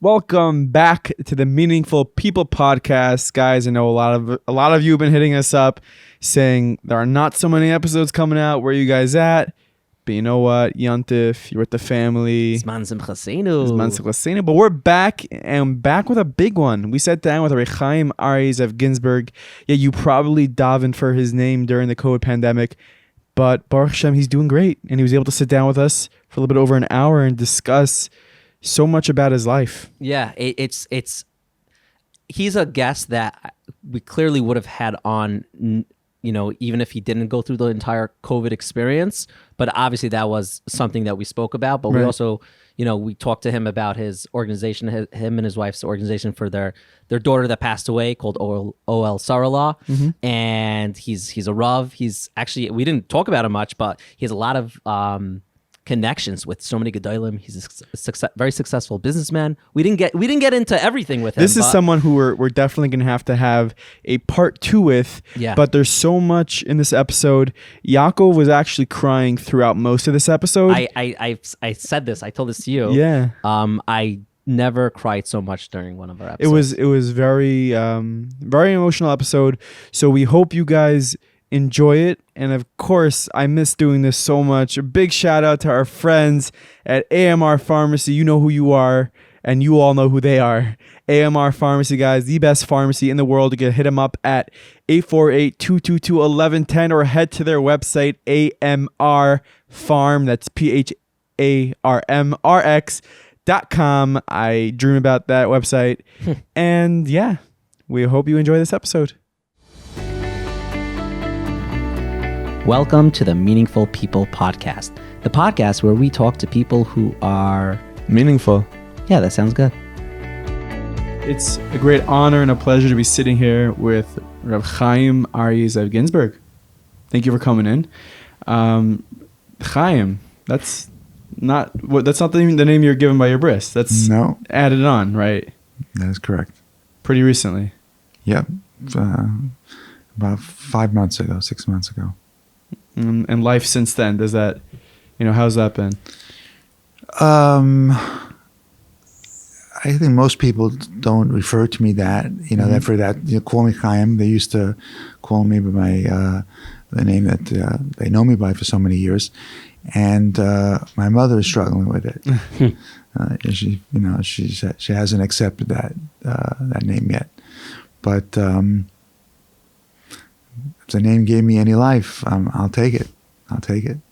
Welcome back to the Meaningful People podcast, guys. I know a lot of you have been hitting us up saying there are not so many episodes coming out. Where are you guys at? But you know what, Yontif, you're with the family. Zman Simchasenu. But we're back, and back with a big one. We sat down with Rabbi Chaim Aryeh of Ginzberg. Yeah, you probably davened for his name during the COVID pandemic, but Baruch Hashem, he's doing great, and he was able to sit down with us for a little bit over an hour and discuss so much about his life. Yeah, he's a guest that we clearly would have had on, you know, even if he didn't go through the entire COVID experience. But obviously that was something that we spoke about. But we also, you know, we talked to him about his organization, him and his wife's organization for their daughter that passed away called Ohel Sarala. Mm-hmm. And he's a Rav. He's actually, we didn't talk about him much, but he has a lot of connections with so many Gedolim. He's a very successful businessman. We didn't get into everything with him. This is someone who we're definitely going to have a part 2 with. Yeah. But there's so much in this episode. Yaakov was actually crying throughout most of this episode. I said this. I told this to you. Yeah. I never cried so much during one of our episodes. It was very very emotional episode. So we hope you guys enjoy it. And of course, I miss doing this so much. A big shout out to our friends at AMR Pharmacy. You know who you are, and you all know who they are. AMR Pharmacy, guys, the best pharmacy in the world. You can hit them up at 848-222-1110 or head to their website, AMR Pharm. That's PHARMRX.com. I dream about that website. And yeah, we hope you enjoy this episode. Welcome to the Meaningful People podcast, the podcast where we talk to people who are meaningful. Yeah, that sounds good. It's a great honor and a pleasure to be sitting here with Rabbi Chaim Aryeh of Ginzberg. Thank you for coming in. Chaim, that's not the name you're given by your bris. That's added on, right? That is correct. Pretty recently. Yep. About 6 months ago. And life since then, does that, how's that been? I think most people don't refer to me that, that for that, call me Chaim. They used to call me by my, the name that they know me by for so many years. And my mother is struggling with it. She hasn't accepted that name yet. But if the name gave me any life, I'll take it.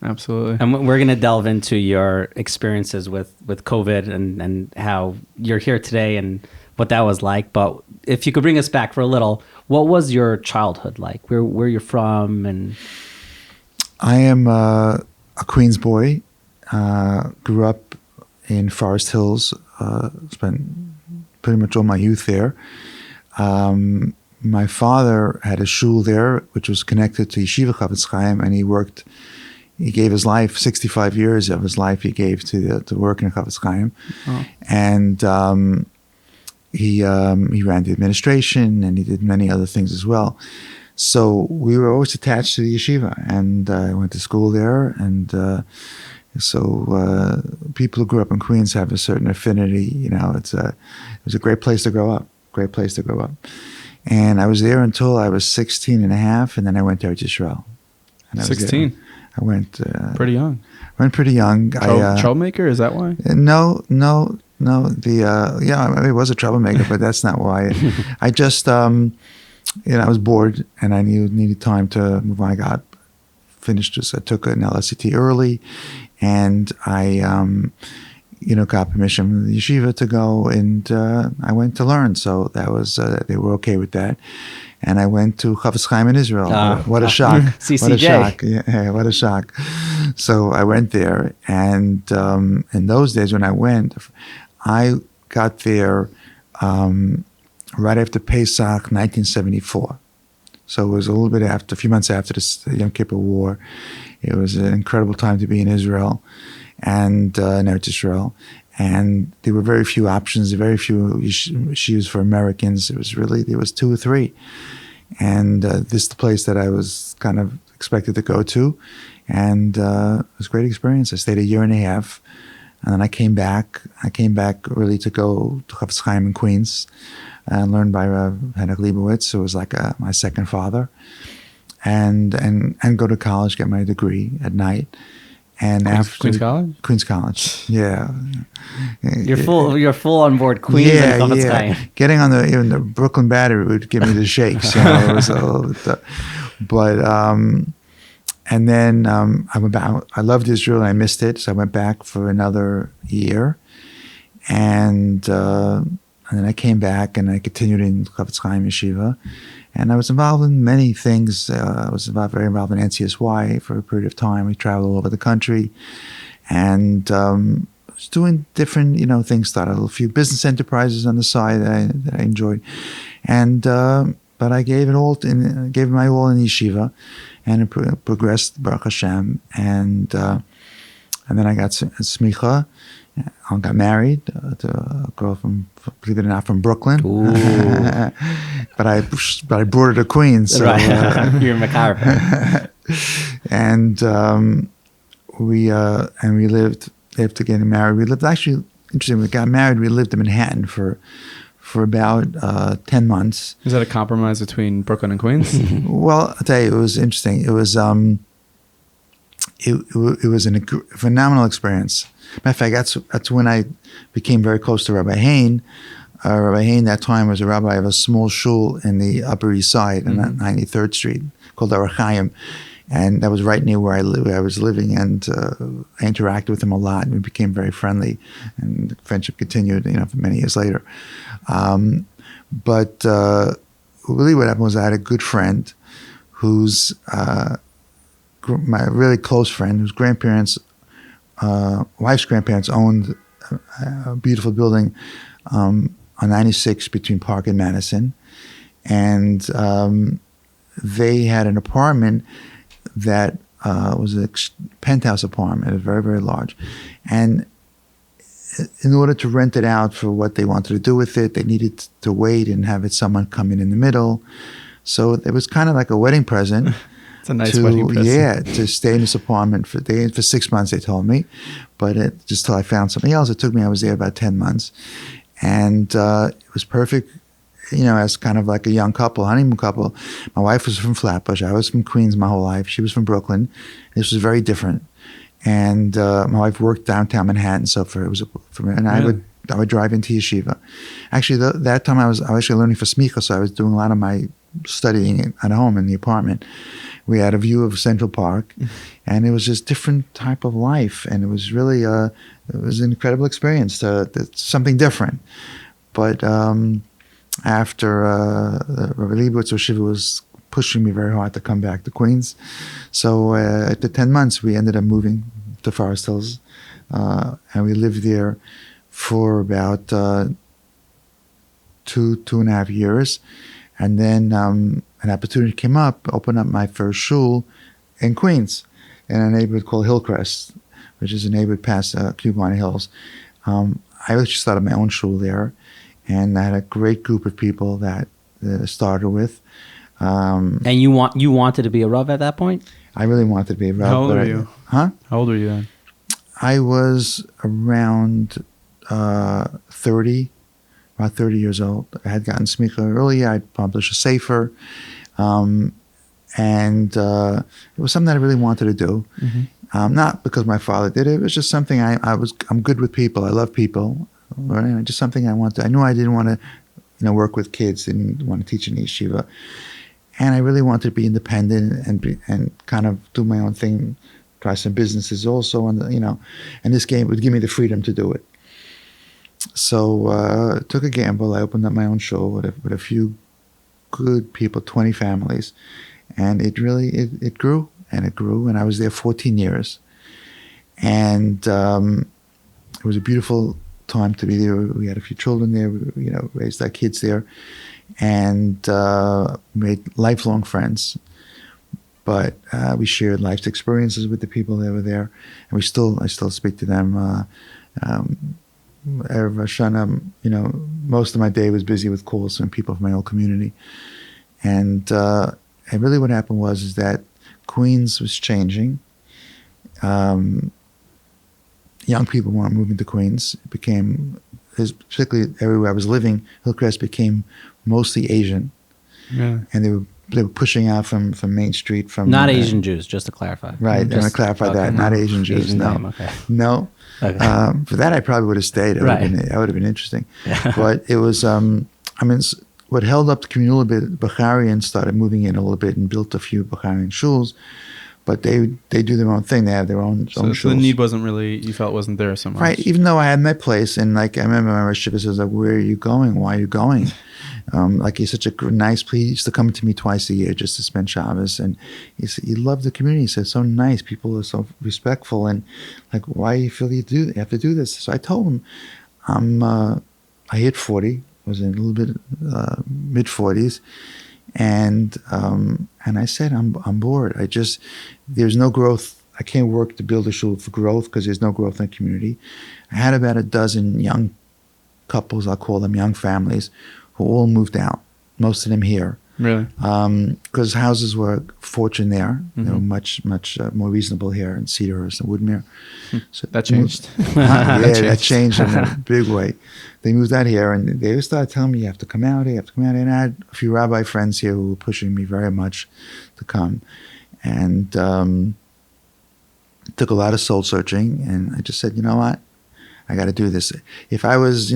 Absolutely. And we're going to delve into your experiences with COVID and how you're here today and what that was like. But if you could bring us back for a little, what was your childhood like? Where you're from? And I am a Queens boy. Grew up in Forest Hills. Spent pretty much all my youth there. My father had a shul there, which was connected to Yeshiva Chofetz Chaim, and he gave his life, 65 years of his life he gave to work in Chofetz Chaim. Oh. And he ran the administration, and he did many other things as well. So we were always attached to the yeshiva, and I went to school there, and so people who grew up in Queens have a certain affinity. It was a great place to grow up. And I was there until I was 16 and a half, and then I went to Eretz Yisrael. 16? I went... pretty young. Went pretty young. Troublemaker, is that why? No. It was a troublemaker, but that's not why. I just, I was bored, and I needed time to move on. I finished this. I took an LSAT early, and I... got permission from the yeshiva to go, and I went to learn. So that was, they were okay with that. And I went to Chofetz Chaim in Israel. What a shock. CCJ. What a shock. Yeah, what a shock. So I went there, and in those days when I went, I got there right after Pesach, 1974. So it was a few months after the Yom Kippur War. It was an incredible time to be in Israel. And in Eretz Yisrael, and there were very few options, very few yeshivas for Americans. There was 2 or 3, and this is the place that I was kind of expected to go to, and it was a great experience. I stayed a year and a half. And then I came back. I came back really to go to Chofetz Chaim in Queens and learn by Henrik Leibowitz, who was like my second father, and go to college, get my degree at night. And Queens College? Queens College, yeah. You're full on board Queens and Chofetz Chaim. Getting on even the Brooklyn Battery would give me the shakes. It was and then I went back. I loved Israel and I missed it, so I went back for another year, and then I came back and I continued in Chofetz Chaim Yeshiva, and I was involved in many things. I was very involved in NCSY for a period of time. We traveled all over the country, and was doing different things. Started a few business enterprises on the side that I enjoyed, and but I gave my all in yeshiva, and it progressed, Baruch Hashem, and then I got smicha. I got married to a girl believe it or not, from Brooklyn. but I brought her to Queens. So, right. You're a macabre. And we lived after getting married. We lived, actually, interesting, we got married, we lived in Manhattan for about 10 months. Is that a compromise between Brooklyn and Queens? Well, I'll tell you, it was interesting. It was it was a phenomenal experience. Matter of fact, that's when I became very close to Rabbi Hain. Rabbi Hain that time was a rabbi of a small shul in the Upper East Side on 93rd Street called Chaim. And that was right near where I was living, and I interacted with him a lot, and we became very friendly, and the friendship continued, for many years later. But really, what happened was I had a good friend, who's my really close friend, whose wife's grandparents owned a beautiful building on 96 between Park and Madison, and they had an apartment that was a penthouse apartment, very, very large. And in order to rent it out for what they wanted to do with it, they needed to wait and have someone come in the middle. So it was kind of like a wedding present. It's a nice wedding present. Yeah, to stay in this apartment for 6 months, they told me. But just till I found something else. I was there about 10 months. And it was perfect, as kind of like a young couple, honeymoon couple. My wife was from Flatbush. I was from Queens my whole life. She was from Brooklyn. This was very different. And my wife worked downtown Manhattan, so I would drive into yeshiva. Actually, that time I was actually learning for smicha, so I was doing a lot of my studying at home in the apartment. We had a view of Central Park, and it was just different type of life, and it was really it was an incredible experience. Something different, but. After Rabbi Leibowitz or Shiva was pushing me very hard to come back to Queens. So after 10 months, we ended up moving to Forest Hills. And we lived there for about 2.5 years. And then an opportunity came up, opened up my first shul in Queens in a neighborhood called Hillcrest, which is a neighborhood past Cubeline Hills. I actually started my own shul there. And I had a great group of people that I started with. And you wanted to be a Rav at that point? I really wanted to be a Rav. How old were you? Huh? How old were you then? I was around 30, about 30 years old. I had gotten smicha early. I published a sefer. And it was something that I really wanted to do. Mm-hmm. Not because my father did it. It was just something I'm good with people. I love people. Right? Just something I wanted. I knew I didn't want to, work with kids. Didn't want to teach in yeshiva, and I really wanted to be independent and kind of do my own thing, try some businesses also, and and this game would give me the freedom to do it. So took a gamble. I opened up my own show with a few good people, 20 families, and it really it grew and it grew, and I was there 14 years, and it was a beautiful time to be there. We had a few children there. We, raised our kids there, and made lifelong friends. But we shared life's experiences with the people that were there, and I still speak to them. Erev Hashanah, most of my day was busy with calls from people from my old community, and really what happened is that Queens was changing. young people weren't moving to Queens. It became, particularly everywhere I was living, Hillcrest became mostly Asian. Yeah. And they were pushing out from Main Street. From Not Asian Jews, just to clarify. Right, I'm going to clarify that. Not Asian Jews, Asian no. name, okay. No. Okay. For that, I probably would have stayed. That would have been interesting. But it was, what held up the community a little bit, Bukharians started moving in a little bit and built a few Bukharian shuls. But they do their own thing. They have their own So shuls. the need wasn't really, you felt wasn't there so much. Right, even though I had my place. And like, I remember my Rosh Hashanah was like, where are you going? Why are you going? Like, he's such a nice, he used to come to me twice a year just to spend Shabbos. And he loved the community. He said, so nice. People are so respectful. And like, why do you feel you have to do this? So I told him, I hit 40, was in a little bit mid 40s. And I said, I'm bored. There's no growth. I can't work to build a shul for growth because there's no growth in the community. I had about a dozen young couples, I'll call them young families, who all moved out, most of them here. Really? Because houses were fortune there. Mm-hmm. They were much more reasonable here in Cedarhurst and Woodmere. So That changed. that changed in a big way. They moved out here, and they started telling me, you have to come out here, you have to come out here. And I had a few rabbi friends here who were pushing me very much to come. And it took a lot of soul searching, and I just said, you know what? I got to do this. If I was,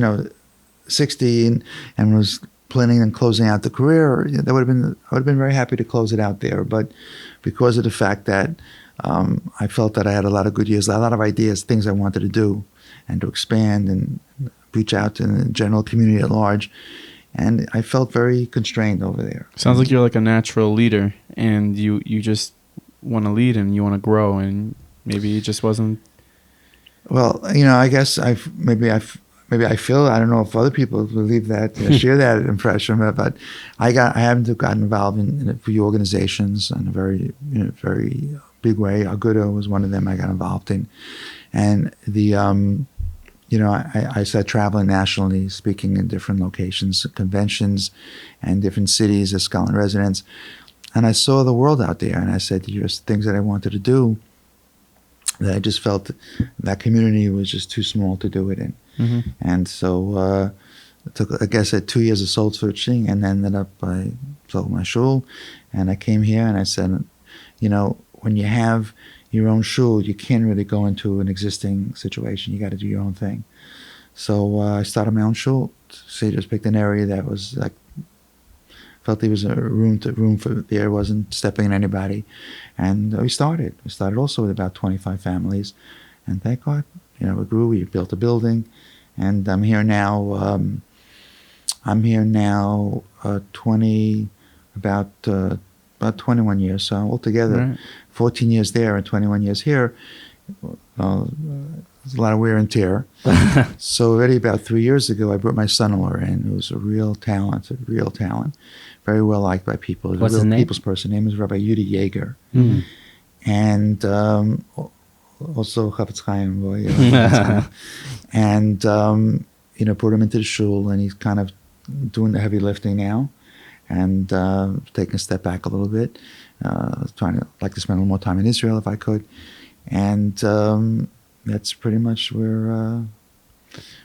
16 and was planning on closing out the career, I would have been very happy to close it out there. But because of the fact that I felt that I had a lot of good years, a lot of ideas, things I wanted to do, and to expand and reach out to the general community at large, and I felt very constrained over there. Sounds like you're like a natural leader, and you just want to lead and you want to grow, and maybe it just wasn't. Well, I guess maybe I feel, I don't know if other people believe that, share that impression, but I haven't gotten involved in a few organizations in a very, very big way. Aguda was one of them I got involved in. And I started traveling nationally, speaking in different locations, conventions, and different cities as scholar residents. And I saw the world out there, and I said, here's things that I wanted to do that I just felt that community was just too small to do it in. Mm-hmm. And so it took, I guess, 2 years of soul searching, and ended up I sold my shul, and I came here and I said, when you have your own shul, you can't really go into an existing situation. You got to do your own thing. So I started my own shul. So I just picked an area that was like, felt there was a room for there, wasn't stepping on anybody. And we started. We started also with about 25 families. And thank God, we grew, we built a building. And I'm here now, about 21 years. So altogether, Right. 14 years there and 21 years here. There's a lot of wear and tear. So already about 3 years ago, I brought my son-in-law in, who was a real talent, very well liked by people. He was What's a real his name? people's person. His name is Rabbi Yudi Yeager. Mm. And also Chofetz Chaim. And, put him into the shul, and he's kind of doing the heavy lifting now, and taking a step back a little bit, like to spend a little more time in Israel if I could. And that's pretty much where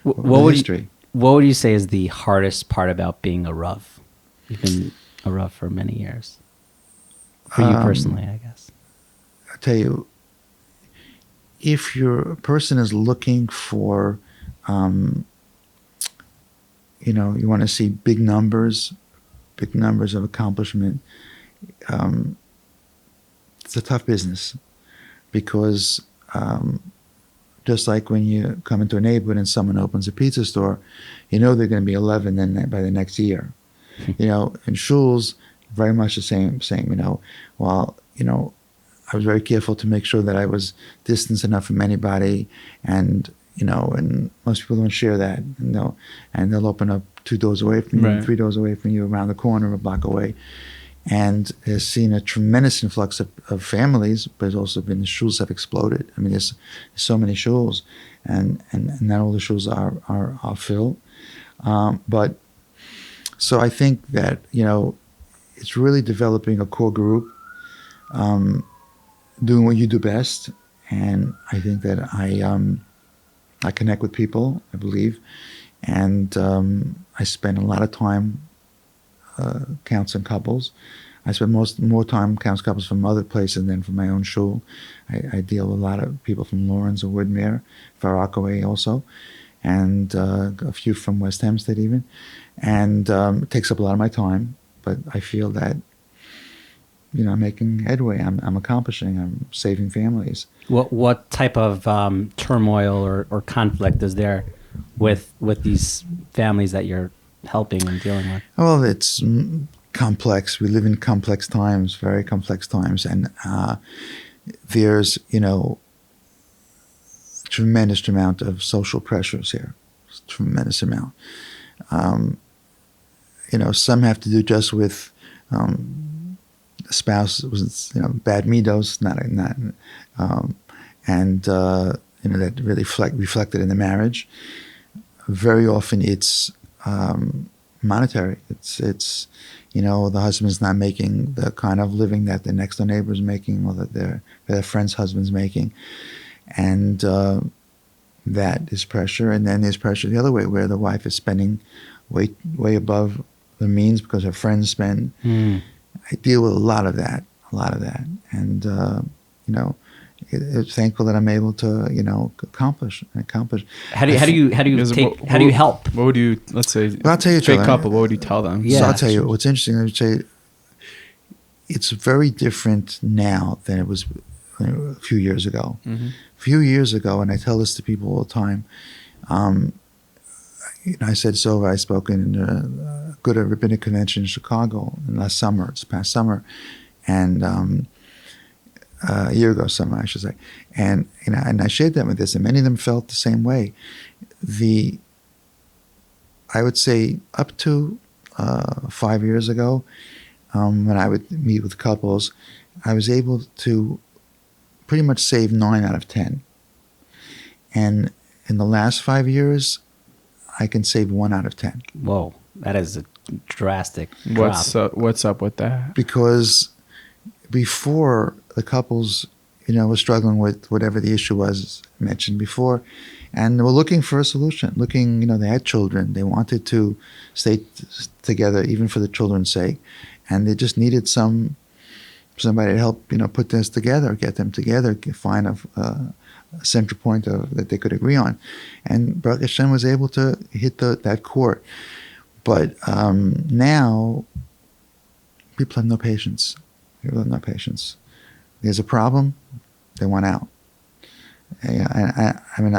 What history. What would you say is the hardest part about being a Rav? You've been a Rav for many years. For you personally, I guess. I'll tell you, if your person is looking for, you want to see big numbers of accomplishment, it's a tough business, because just like when you come into a neighborhood and someone opens a pizza store, they're going to be 11 then by the next year. In shuls, very much the same. I was very careful to make sure that I was distanced enough from anybody, and most people don't share that, and they'll open up 2 doors away from you, Right. 3 doors away from you, around the corner, a block away. And there's seen a tremendous influx of families, but there's also been the shuls have exploded. I mean, there's so many shuls, and not all the shuls are filled. But so I think that, it's really developing a core group, doing what you do best. And I think that I connect with people, I believe, and I spend a lot of time counseling couples. I spend more time counseling couples from other places than from my own shul. I deal with a lot of people from Lawrence or Woodmere, Far Rockaway also, and a few from West Hempstead even. And it takes up a lot of my time, but I feel that, I'm making headway. I'm accomplishing. I'm saving families. What type of turmoil or conflict is there with these families that you're helping and dealing with? Well, it's complex. We live in complex times, very complex times, and there's tremendous amount of social pressures here. Tremendous amount. Some have to do just with spouse was bad midos, that really reflected in the marriage. Very often it's monetary. It's the husband's not making the kind of living that the next door neighbor is making, or that their friend's husband's making, and that is pressure. And then there's pressure the other way, where the wife is spending way above the means because her friends spend. I deal with a lot of that, and it's thankful that I'm able to, accomplish. How do you help? What would you, let's say, well, I'll tell you, straight couple, what would you tell them? Yeah. So I'll tell you what's interesting. I would say it's very different now than it was a few years ago. Mm-hmm. A few years ago, and I tell this to people all the time. I said so. I spoke in a good rabbinic convention in Chicago this past summer, and a year ago summer, I should say. And and I shared them with this, and many of them felt the same way. I would say up to 5 years ago, when I would meet with couples, I was able to pretty much save 9 out of 10. And in the last 5 years, I can save 1 out of 10. Whoa, that is a drastic drop. What's up with that? Because before, the couples, were struggling with whatever the issue was mentioned before, and they were looking for a solution. They had children. They wanted to stay together, even for the children's sake, and they just needed somebody to help, put this together, get them together, find a central point that they could agree on. And Baruch Hashem was able to hit that chord. But now, people have no patience. There's a problem, they want out.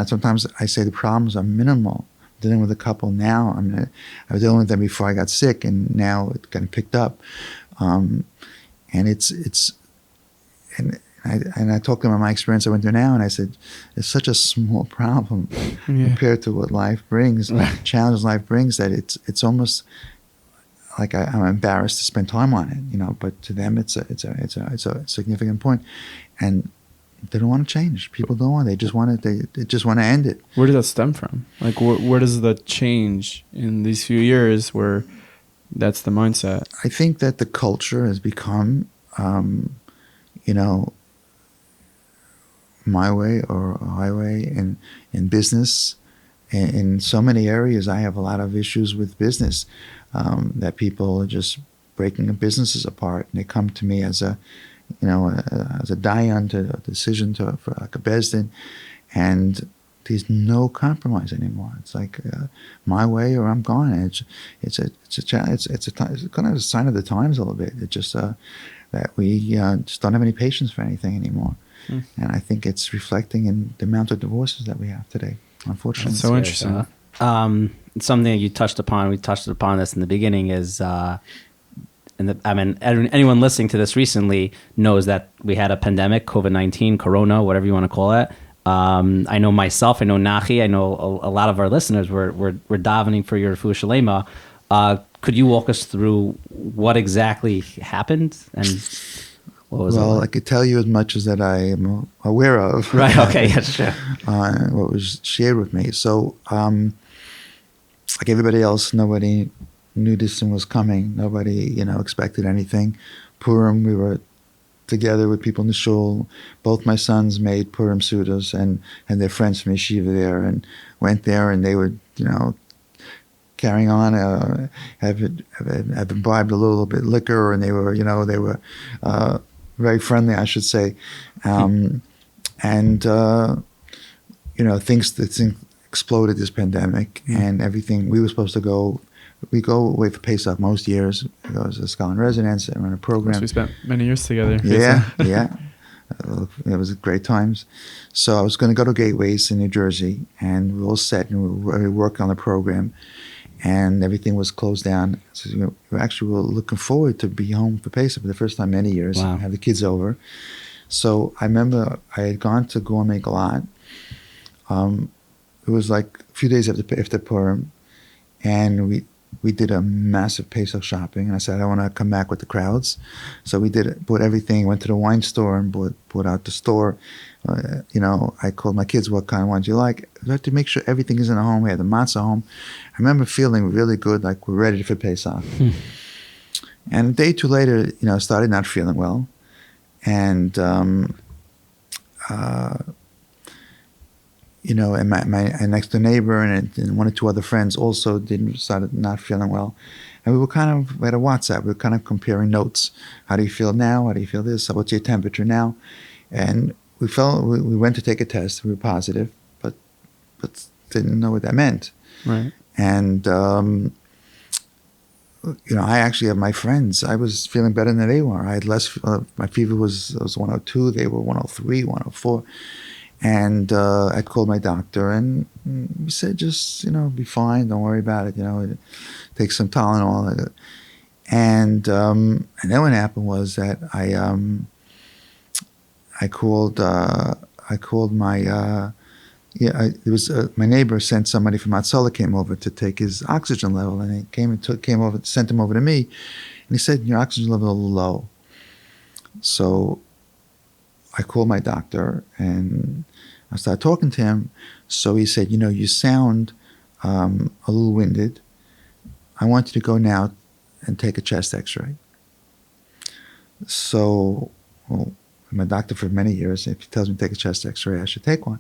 Sometimes I say the problems are minimal. I'm dealing with a couple now. I was dealing with them before I got sick, and now it kind of picked up. And I talked to them about my experience I went through now, and I said, it's such a small problem compared to what life brings, challenges life brings, that it's almost like I'm embarrassed to spend time on it, but to them it's a significant point, and they don't want to change. People don't want. They just want to end it. Where does that stem from? Like, where does the change in these few years where that's the mindset? I think that the culture has become, my way or a highway in business. In so many areas, I have a lot of issues with business, that people are just breaking businesses apart, and they come to me as a dayan, to a decision for like a bezdin, and there's no compromise anymore. It's like my way or I'm gone. It's kind of a sign of the times a little bit. It's just that we just don't have any patience for anything anymore, and I think it's reflecting in the amount of divorces that we have today. Unfortunately, That's so interesting. Something that you touched upon, we touched upon this in the beginning, is anyone listening to this recently knows that we had a pandemic, COVID-19, Corona, whatever you want to call it. I know myself, I know Nachi, I know a lot of our listeners were davening for your refuah shalema. Could you walk us through what exactly happened and what was it like? I could tell you as much as that I am aware of. Right. Okay. Yeah. Sure. What was shared with me. So, like everybody else, nobody knew this thing was coming. Nobody, expected anything. Purim, we were together with people in the shul. Both my sons made Purim Sudas and their friends from Yeshiva there, and went there, and they were, carrying on, have imbibed a little bit liquor, and they were very friendly, I should say. Things exploded, this pandemic, and everything. We were supposed to go. We go away for Pesach most years. I go as a scholar in residence and run a program. We spent many years together. Yeah. It was great times. So I was going to go to Gateways in New Jersey, and we were all set, and we were working on the program, and everything was closed down. So we actually were looking forward to be home for Pesach for the first time in many years. Wow. Have the kids over. So I remember I had gone to Gourmet Galat. It was like a few days after Purim, and we did a massive Pesach shopping, and I said, I want to come back with the crowds. So we bought everything, went to the wine store and bought out the store. I called my kids, what kind of wines do you like? We have to make sure everything is in the home. We had the matzah home. I remember feeling really good, like we're ready for Pesach. And a day or two later, I started not feeling well. And, and my next door neighbor and one or two other friends also started not feeling well. And we had a WhatsApp. We were kind of comparing notes. How do you feel now? How do you feel this? What's your temperature now? And we went to take a test. We were positive, but didn't know what that meant. Right. And, I actually have my friends. I was feeling better than they were. I had less, my fever was 102. They were 103, 104. And I called my doctor, and he said, just, be fine. Don't worry about it. Take some Tylenol. And then what happened was that I called my, my neighbor sent somebody from Hatzalah came over to take his oxygen level, and he came over, sent him over to me, and he said, your oxygen level is a little low. So I called my doctor, and I started talking to him. So he said, you sound a little winded. I want you to go now and take a chest x-ray. So, my doctor for many years, if he tells me to take a chest x-ray, I should take one.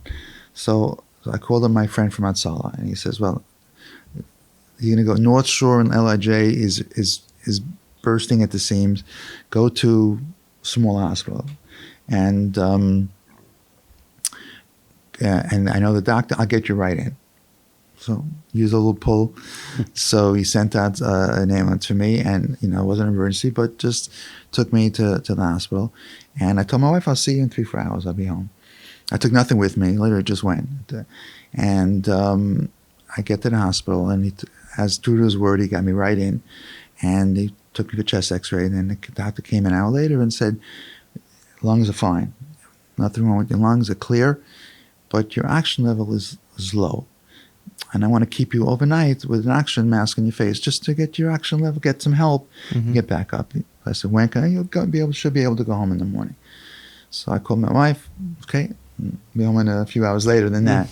So I called him my friend from Hatzalah, and he says, well, you're going to go North Shore, and LIJ is bursting at the seams. Go to small hospital. And I know the doctor, I'll get you right in. So use a little pull. So he sent out an ambulance for me, and it wasn't an emergency, but just took me to the hospital. And I told my wife, I'll see you in 3-4 hours. I'll be home. I took nothing with me. Literally just went. And I get to the hospital, and as true to his word, he got me right in. And he took me for chest x-ray. And then the doctor came an hour later and said, lungs are fine. Nothing wrong with your lungs. They're clear. But your oxygen level is low. And I want to keep you overnight with an oxygen mask on your face just to get your oxygen level, get some help, and get back up. I said, when can I? Should be able to go home in the morning. So I called my wife. Okay, be home in a few hours later than that.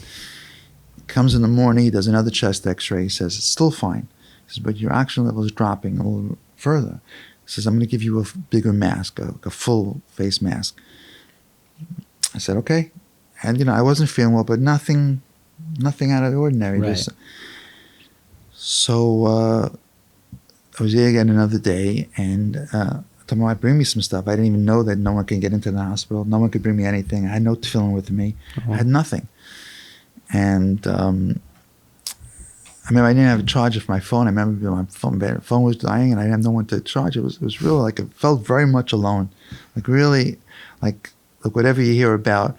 Comes in the morning. He does another chest x-ray. He says, it's still fine. He says, but your oxygen level is dropping a little further. He says, I'm going to give you a bigger mask, a full face mask. I said, okay. And, I wasn't feeling well, but nothing out of the ordinary. Right. So I was there again another day, and I told my wife, bring me some stuff. I didn't even know that no one can get into the hospital. No one could bring me anything. I had no tefillin with me. I had nothing. And I didn't have a charger for my phone. I remember my phone was dying, and I didn't have no one to charge. It was really like, it felt very much alone. Like really, like whatever you hear about,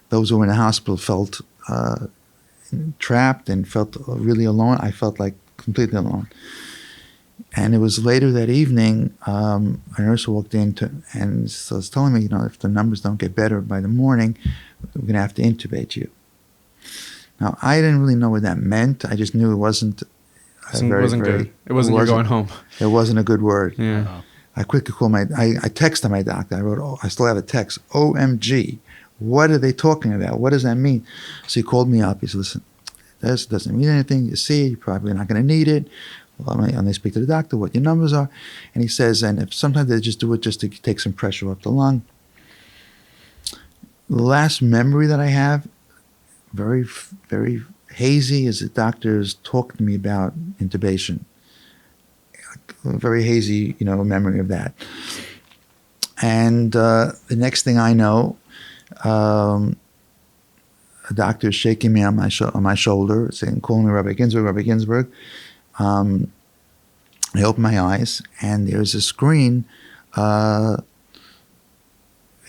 those who were in the hospital felt trapped and felt really alone. I felt like completely alone. And it was later that evening, a nurse walked in and was telling me, if the numbers don't get better by the morning, we're going to have to intubate you. Now, I didn't really know what that meant. I just knew it wasn't good. It wasn't you're going home. It wasn't a good word. Yeah. Uh-oh. I quickly called I texted my doctor. I wrote, I still have a text, OMG. What are they talking about? What does that mean? So he called me up. He said, listen, this doesn't mean anything. You see, you're probably not going to need it. And they speak to the doctor, what your numbers are. And he says, and if sometimes they just do it just to take some pressure off the lung. The last memory that I have, very, very hazy, is the doctors talked to me about intubation. A very hazy, memory of that. And the next thing I know, a doctor is shaking me on my shoulder, saying, calling me Rabbi Ginzberg, Rabbi Ginzberg. I open my eyes, and there's a screen. He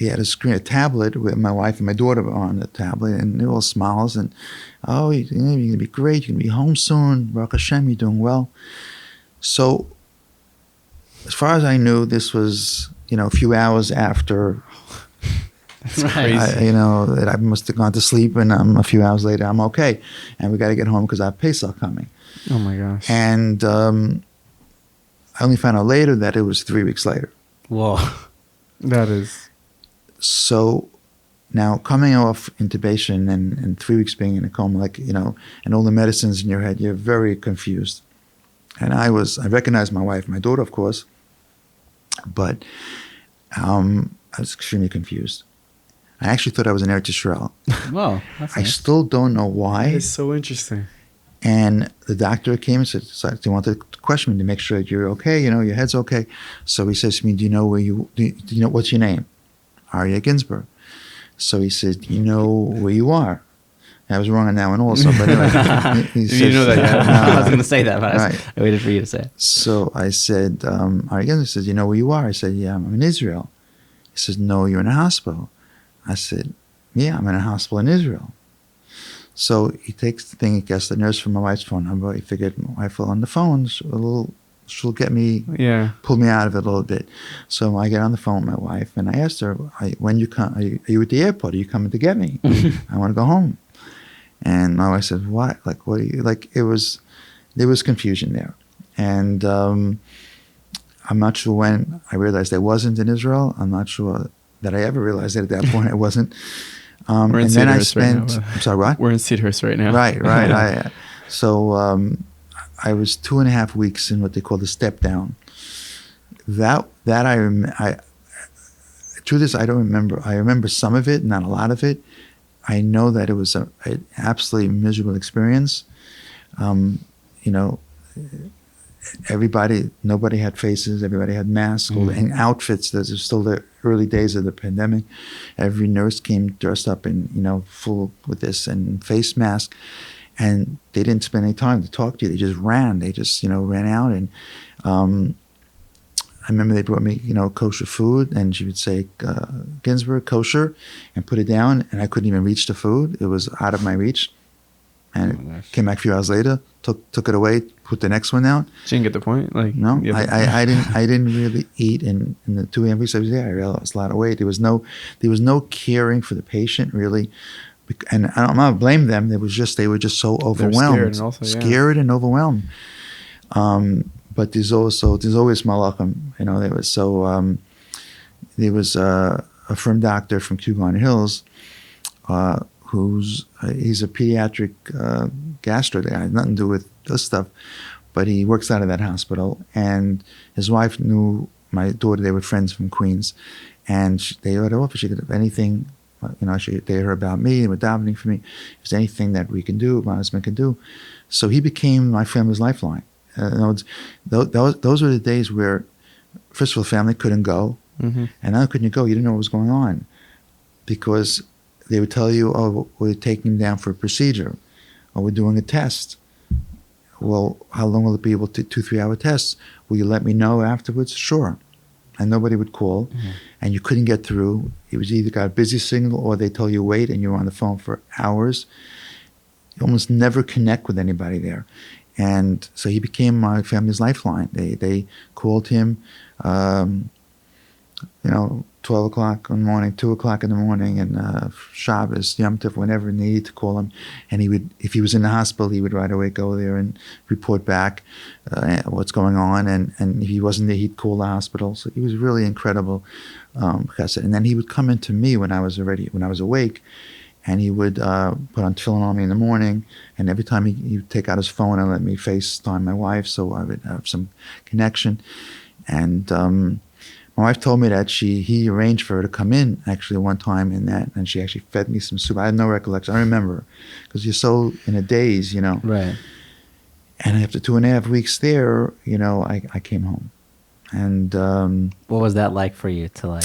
had a tablet with my wife and my daughter on the tablet, and they all smiles, and, oh, you're going to be great, you're going to be home soon, Baruch Hashem, you're doing well. So, as far as I knew, this was, a few hours after. That's crazy. That I must have gone to sleep, and a few hours later, I'm okay. And we got to get home because I have Pesach coming. Oh, my gosh. And I only found out later that it was 3 weeks later. Whoa. That is. So now coming off intubation and 3 weeks being in a coma, and all the medicines in your head, you're very confused. And I recognized my wife, my daughter, of course, but I was extremely confused. I actually thought I was in Eretz Yisrael. Whoa. That's I nice. still don't know why. It's so interesting. And the doctor came and said, so they wanted to question me to make sure that you're okay, your head's okay. So he says to me, do you know what's your name? Aryeh Ginzberg. So he said, do you know where you are? I was wrong on that one also, but anyway. He says, you know that yet? I was going to say that, but Right. I waited for you to say it. So I said, Aryeh Ginzberg said, you know where you are? I said, yeah, I'm in Israel. He says, no, you're in a hospital. I said, yeah, I'm in a hospital in Israel. So he takes the thing, he gets the nurse from my wife's phone number. He figured my wife will on the phone, she'll get me, pull me out of it a little bit. So I get on the phone with my wife, and I asked her, when you come, are you at the airport? Are you coming to get me? I want to go home. And my wife said, what? What are you, there was confusion there. And I'm not sure when I realized I wasn't in Israel. I'm not sure that I ever realized that at that point I wasn't. We're in and then I Cedarhurst right spent, now. I'm sorry, what? We're in Cedarhurst right now. Right. So I was 2.5 weeks in what they call the step down. That through this, I don't remember. I remember some of it, not a lot of it. I know that it was an absolutely miserable experience. Nobody had faces. Everybody had masks and outfits. This is still the early days of the pandemic. Every nurse came dressed up in, full with this and face mask. And they didn't spend any time to talk to you. They just ran. They just, ran out. And I remember they brought me, kosher food. And she would say, Ginzberg, kosher, and put it down. And I couldn't even reach the food. It was out of my reach. And it came back a few hours later, took it away, put the next one down. She didn't get the point? No, I didn't really eat in the 2 weeks I was there. I realized a lot of weight. There was no caring for the patient, really. And I'm not blame them. They were just so overwhelmed, scared and overwhelmed. But there's always malachim. There was a firm doctor from Kew Garden Hills, he's a pediatric gastro guy. Has nothing to do with this stuff, but he works out of that hospital. And his wife knew my daughter. They were friends from Queens, and they had offered she could have anything. They heard about me and were davening for me. If there's anything that we can do, my husband can do. So he became my family's lifeline. Those were the days where, first of all, family couldn't go. And how couldn't you go? You didn't know what was going on. Because they would tell you, oh, we're taking him down for a procedure. Or we're doing a test. Well, how long will it be able to 2-3 hour tests? Will you let me know afterwards? Sure. And nobody would call. And you couldn't get through. It was either got a busy signal or they tell you wait and you were on the phone for hours. You almost never connect with anybody there. And so he became my family's lifeline. They called him, 12 o'clock in the morning, 2 o'clock in the morning, and Shabbos, Yom Tov, whenever they needed to call him. And he would, if he was in the hospital, he would right away go there and report back what's going on. And if he wasn't there, he'd call the hospital. So he was really incredible chesed. And then he would come into me when I was awake, and he would put on tefillin on me in the morning, and every time he would take out his phone and let me FaceTime my wife, so I would have some connection. And my wife told me that he arranged for her to come in actually one time and she actually fed me some soup. I had no recollection. I remember, because you're so in a daze, Right. And after 2.5 weeks there, I came home. And What was that like for you to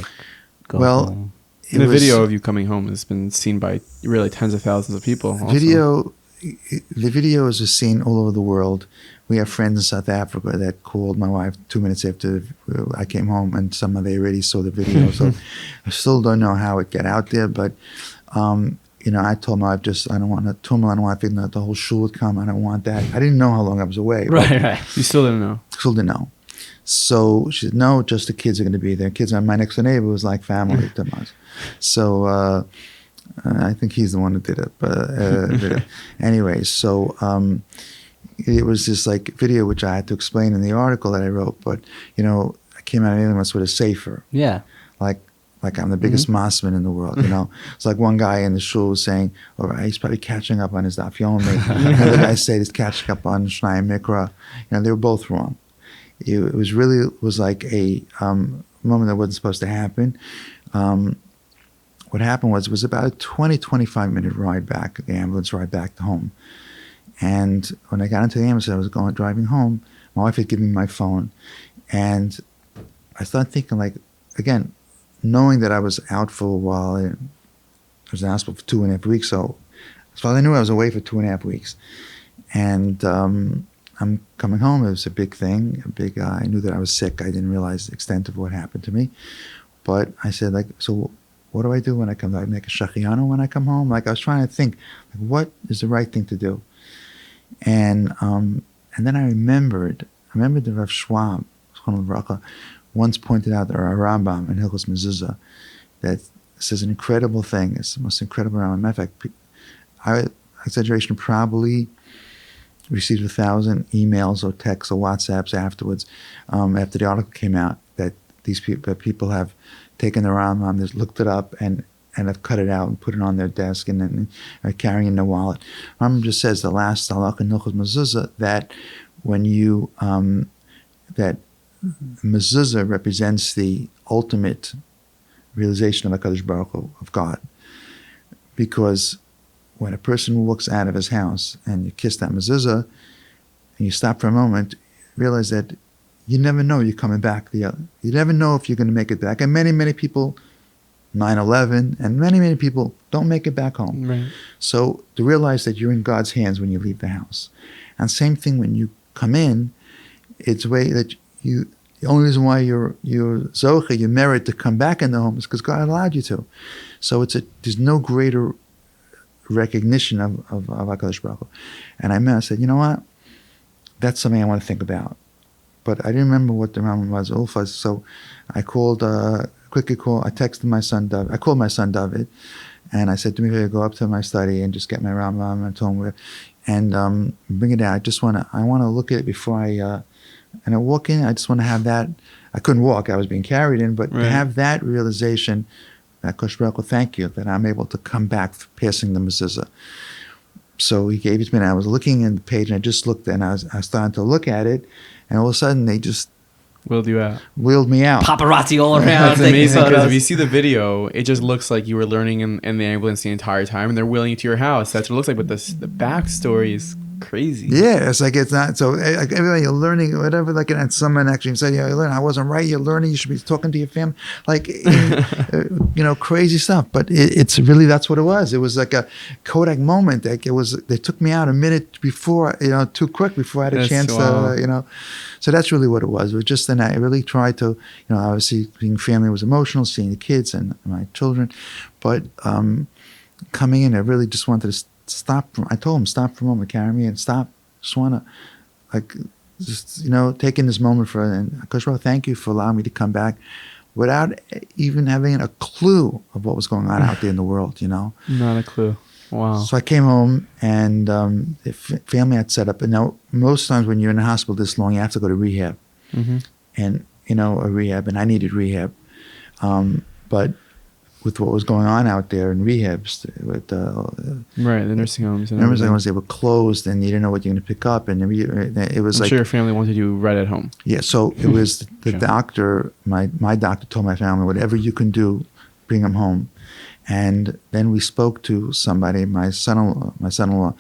go well, home? The video of you coming home has been seen by really tens of thousands of people. Also. The video is seen all over the world. We have friends in South Africa that called my wife 2 minutes after I came home, and some of they already saw the video. So I still don't know how it got out there, but I told my wife I don't want a tumult. I don't want to think that the whole shul would come. I don't want that. I didn't know how long I was away. Right. You still didn't know. Still didn't know. So she said, no, just the kids are going to be there. Kids are my next door neighbor was like family to us. So I think he's the one who did it. But anyway, so it was this video which I had to explain in the article that I wrote. But I came out of England with a safer. Yeah. Like I'm the biggest massman in the world, It's like one guy in the shul was saying, he's probably catching up on his daf yomi. Another guy said he's catching up on Shnai Mikra. They were both wrong. It was like a moment that wasn't supposed to happen. What happened was, it was about a 20-25 minute ride back, the ambulance ride back to home. And when I got into the ambulance, I was driving home. My wife had given me my phone, and I started thinking, again, knowing that I was out for a while. I was in the hospital for 2.5 weeks, so I knew I was away for 2.5 weeks. And I'm coming home. It was a big thing. I knew that I was sick. I didn't realize the extent of what happened to me. But I said, so what do I do when I come? Do I make a shachiano when I come home? I was trying to think, what is the right thing to do? And then I remembered the Rav Schwab, once pointed out, or a Rambam in Hillcrest Mezuzah, that says an incredible thing. It's the most incredible Rambam. Matter of fact, exaggeration, probably received 1,000 emails or texts or WhatsApps afterwards, after the article came out, that people have taken the Rambam, they've looked it up and have cut it out and put it on their desk and then are carrying it in their wallet. Rambam just says the last halakha in Hillcrest Mezuzah that when you that mezuzah represents the ultimate realization of HaKadosh Baruch Hu, of God. Because when a person walks out of his house and you kiss that mezuzah and you stop for a moment, realize that you never know you're coming back. You never know if you're going to make it back. And many, many people, 9/11, and many, many people don't make it back home. Right. So to realize that you're in God's hands when you leave the house. And same thing when you come in, it's a way that the only reason why you're zocha, you merit to come back in the home is because God allowed you to. So there's no greater recognition of HaKadosh Baruch Hu. And I said, you know what? That's something I want to think about. But I didn't remember what the Rambam was, Ulfas. So I called, I texted my son David. I called my son David, and I said to me, go up to my study and just get my Rambam and told him and bring it out. I want to look at it before and I walk in, I just want to have that. I couldn't walk, I was being carried in, but right. To have that realization, that Kosh Baruch Hu, thank you, that I'm able to come back passing the mezuzah. So he gave it to me, and I was looking in the page, and I just looked, and I was starting to look at it, and all of a sudden they just Wheeled you out. Wheeled me out. Paparazzi all around. That's taking amazing, because photos. if you see the video, it just looks like you were learning in the ambulance the entire time, and they're wheeling you to your house. That's what it looks like, but the backstory is crazy. Yeah, it's not so. Everybody, you're learning whatever. And someone actually said, "Yeah, you learn. I wasn't right. You're learning. You should be talking to your family." Crazy stuff. But it's really, that's what it was. It was like a Kodak moment. They took me out a minute before, too quick before I had a chance to, So that's really what it was. It was just, and I really tried to, obviously being family was emotional, seeing the kids and my children, but coming in, I really just wanted to stop. I told him, stop for a moment, carry me, and stop. Just want to, taking this moment for, and Kosh Baruch, thank you for allowing me to come back without even having a clue of what was going on out there in the world, Not a clue. Wow. So I came home, and the family had set up. And now, most times when you're in the hospital this long, you have to go to rehab. Mm-hmm. And, a rehab, and I needed rehab. But with what was going on out there in rehabs, with Right, the nursing homes. And nursing everything. homes, they were closed, and you didn't know what you're going to pick up, and it was I'm like sure your family wanted you right at home. yeah. So it was the Sure. doctor. My doctor told my family, whatever you can do, bring him home. And then we spoke to somebody. My son-in-law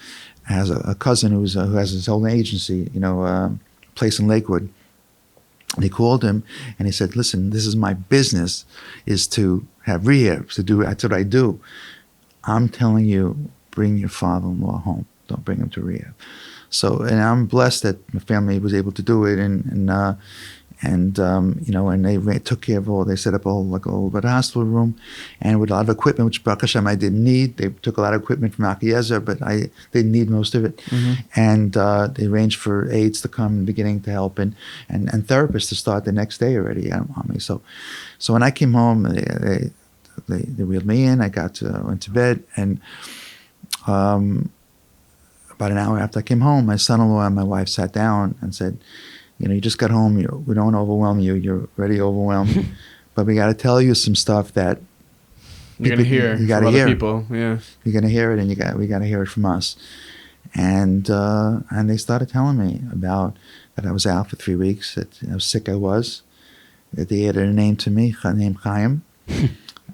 has a cousin who has his own agency, place in Lakewood. And he called him and he said, "Listen, this is my business, is to have rehabs, to do. That's what I do. I'm telling you, bring your father-in-law home. Don't bring him to rehab." So, and I'm blessed that my family was able to do it, and they took care of all. They set up a whole hospital room, and with a lot of equipment, which Baruch Hashem I didn't need. They took a lot of equipment from Eliezer, but I didn't need most of it. Mm-hmm. And they arranged for aides to come in the beginning to help, and therapists to start the next day already on me. So when I came home, they wheeled me in. I went to bed, and about an hour after I came home, my son-in-law and my wife sat down and said, "You just got home. We don't want to overwhelm you. You're already overwhelmed, but we got to tell you some stuff that You're gonna hear you got to from hear. other people. Yeah, You're gonna hear it, and we got to hear it from us." And they started telling me about that I was out for 3 weeks, that how sick I was, that they added a name to me, named Chaim.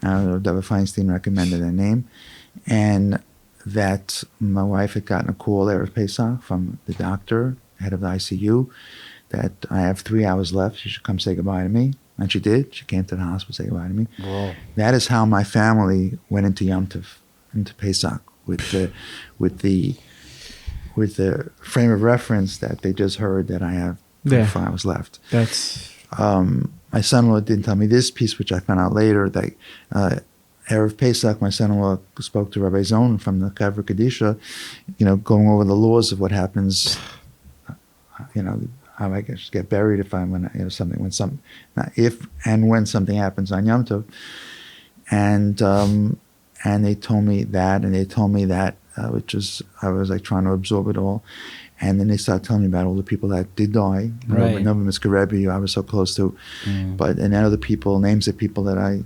Rabbi Feinstein recommended a name, and that my wife had gotten a call there at Pesach from the doctor, head of the ICU, that I have 3 hours left. She should come say goodbye to me. And she did. She came to the hospital to say goodbye to me. Whoa. That is how my family went into Yom Tov, into Pesach, with the frame of reference that they just heard that I have 4 hours left. that's My son-in-law didn't tell me this piece, which I found out later, that Erev Pesach, my son-in-law spoke to Rabbi Zon from the Kavra Kadisha, going over the laws of what happens, how I get buried if I'm when something happens on Yom Tov, and they told me that, which is I was like trying to absorb it all, and then they started telling me about all the people that did die. Right. Nobody was Rabbi, I was so close to, but and then other people, names of people that I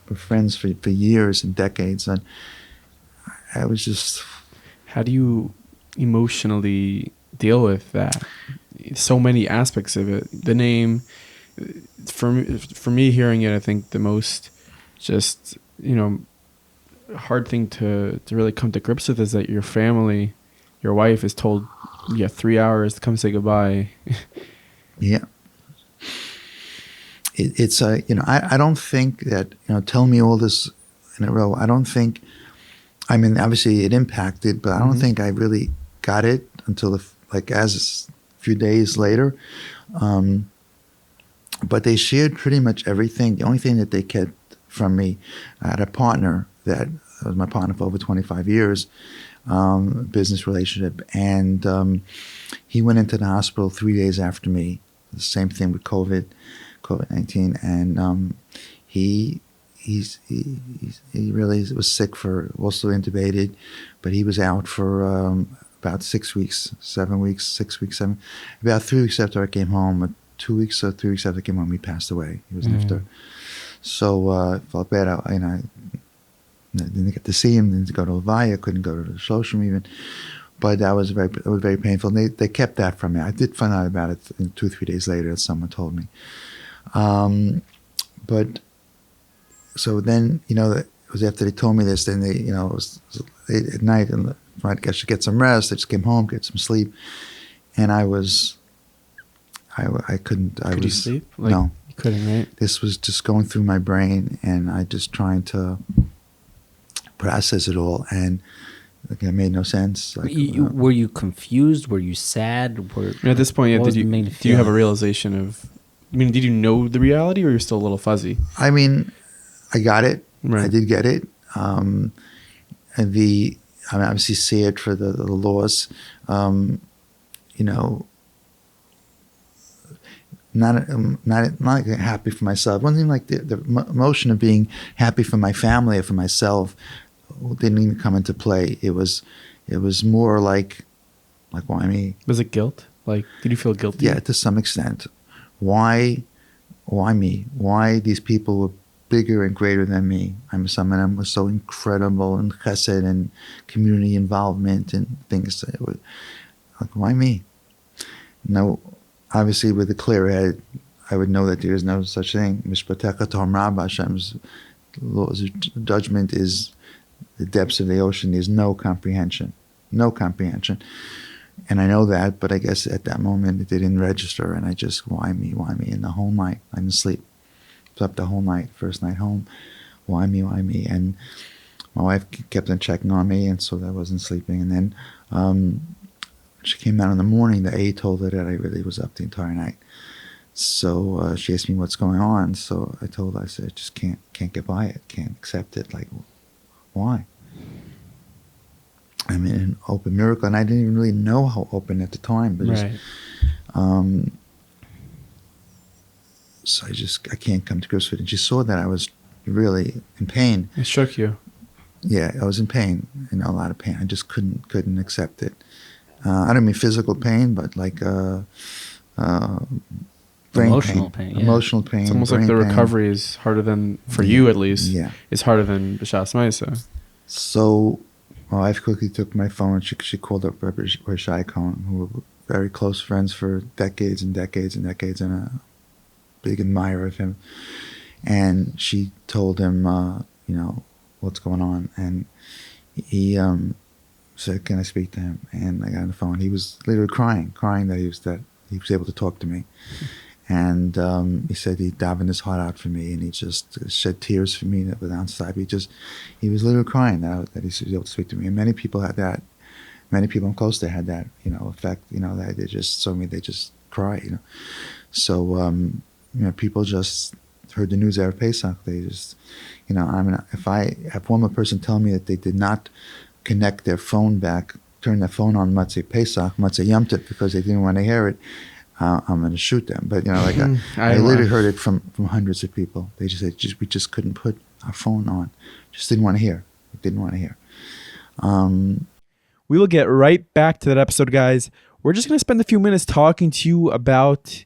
were friends for years and decades, and I was just. How do you emotionally deal with that? So many aspects of it. The name, for me hearing it, I think the most just, hard thing to really come to grips with is that your family, your wife is told you have 3 hours to come say goodbye. Yeah. It's I don't think that, telling me all this in a row, I don't think, I mean, obviously it impacted, but I don't think I really got it until as a few days later. But they shared pretty much everything. The only thing that they kept from me, I had a partner that was my partner for over 25 years, business relationship, and he went into the hospital 3 days after me. The same thing with COVID-19, and he really was sick, also intubated, but he was out for about 6 weeks, 7 weeks, 6 weeks, 7. About 3 weeks after I came home, 2 weeks or 3 weeks after I came home, he passed away. He was nifter. So I felt bad. I didn't get to see him. Didn't go to Levaya. Couldn't go to the Shloshim even. But it was very painful. And they kept that from me. I did find out about it 2 or 3 days later. Someone told me. But so then, it was after they told me this. Then they, it was late at night, and I should get some rest. I just came home, get some sleep, and I couldn't. Could you sleep? No, you couldn't, right? This was just going through my brain, and I just trying to process it all, and it made no sense. Were you confused? Were you sad? At this point, what was do the main you have feeling? a realization of? I mean, did you know the reality, or you're still a little fuzzy? I mean, I got it. Right. I did get it. And I obviously see it for the laws. Not happy for myself. One thing, like the emotion of being happy for my family or for myself didn't even come into play. It was more like why me? Was it guilt? Did you feel guilty? Yeah, to some extent. Why me? Why these people bigger and greater than me. I'm someone that was so incredible in chesed and community involvement and things. Like, why me? No, obviously with a clear head, I would know that there is no such thing. Mishpatecha Tom Rabbi, Hashem's judgment is the depths of the ocean. There's no comprehension. No comprehension. And I know that, but I guess at that moment it didn't register, and I just, why me? And the whole night, I didn't sleep. Slept the whole night, first night home. Why me? And my wife kept on checking on me, and so I wasn't sleeping. And then she came out in the morning. The aide told her that I really was up the entire night. So she asked me what's going on. So I told her, I said, I just can't get by it, can't accept it. Like, why? I mean, an open miracle, and I didn't even really know how open at the time. But Right. So I can't come to grips with it. And she saw that I was really in pain. It shook you. Yeah, I was in pain, a lot of pain. I just couldn't accept it. I don't mean physical pain, but like brain Emotional pain, yeah. Emotional pain. It's almost like the recovery is harder than, for you at least, is harder than B'Shas Ma'aseh. So my wife quickly took my phone. She called up Rabbi Chaim, who were very close friends for decades and decades and decades, and a big admirer of him. And she told him, what's going on. And he said, can I speak to him? And I got on the phone. He was literally crying that he was able to talk to me. And he said he davened his heart out for me, and he just shed tears for me without stop. He was literally crying that he was able to speak to me. And many people had that. Many people I'm close to had that, effect. That they just saw me, they just cry. So people just heard the news after Pesach. They just, if I have one more person tell me that they did not connect their phone back, turn their phone on Matzah Pesach, Matzah Yom Tov, because they didn't want to hear it, I'm going to shoot them. But I literally heard it from hundreds of people. They just said we just couldn't put our phone on, just didn't want to hear. We will get right back to that episode, guys. We're just going to spend a few minutes talking to you about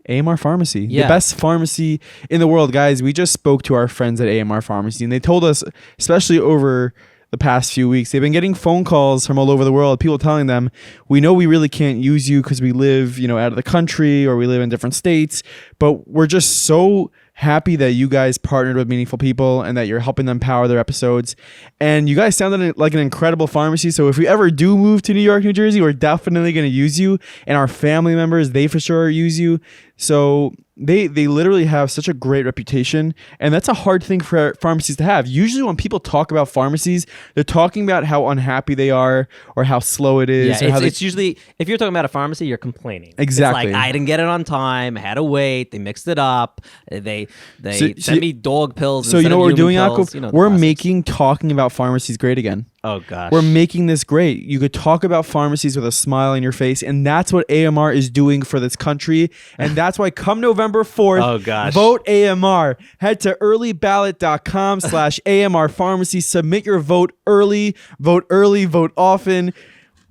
AMR Pharmacy, the best pharmacy in the world, guys. We just spoke to our friends at AMR Pharmacy, and they told us, especially over the past few weeks, they've been getting phone calls from all over the world, people telling them, we know we really can't use you because we live, out of the country or we live in different states, but we're just so happy that you guys partnered with Meaningful People and that you're helping them power their episodes. And you guys sounded like an incredible pharmacy. So if we ever do move to New York, New Jersey, we're definitely going to use you. And our family members, they for sure use you. So they literally have such a great reputation, and that's a hard thing for pharmacies to have. Usually when people talk about pharmacies, they're talking about how unhappy they are or how slow it is. Yeah, it's usually, if you're talking about a pharmacy, you're complaining. Exactly. It's like, I didn't get it on time, I had to wait, they mixed it up, they sent me dog pills. So you know what we're doing, pills, Yaakov? We're making talking about pharmacies great again. Oh gosh. We're making this great. You could talk about pharmacies with a smile on your face, and that's what AMR is doing for this country. And that's why come November 4th, oh gosh, vote AMR. Head to earlyballot.com/AMR Pharmacy. Submit your vote early, vote often.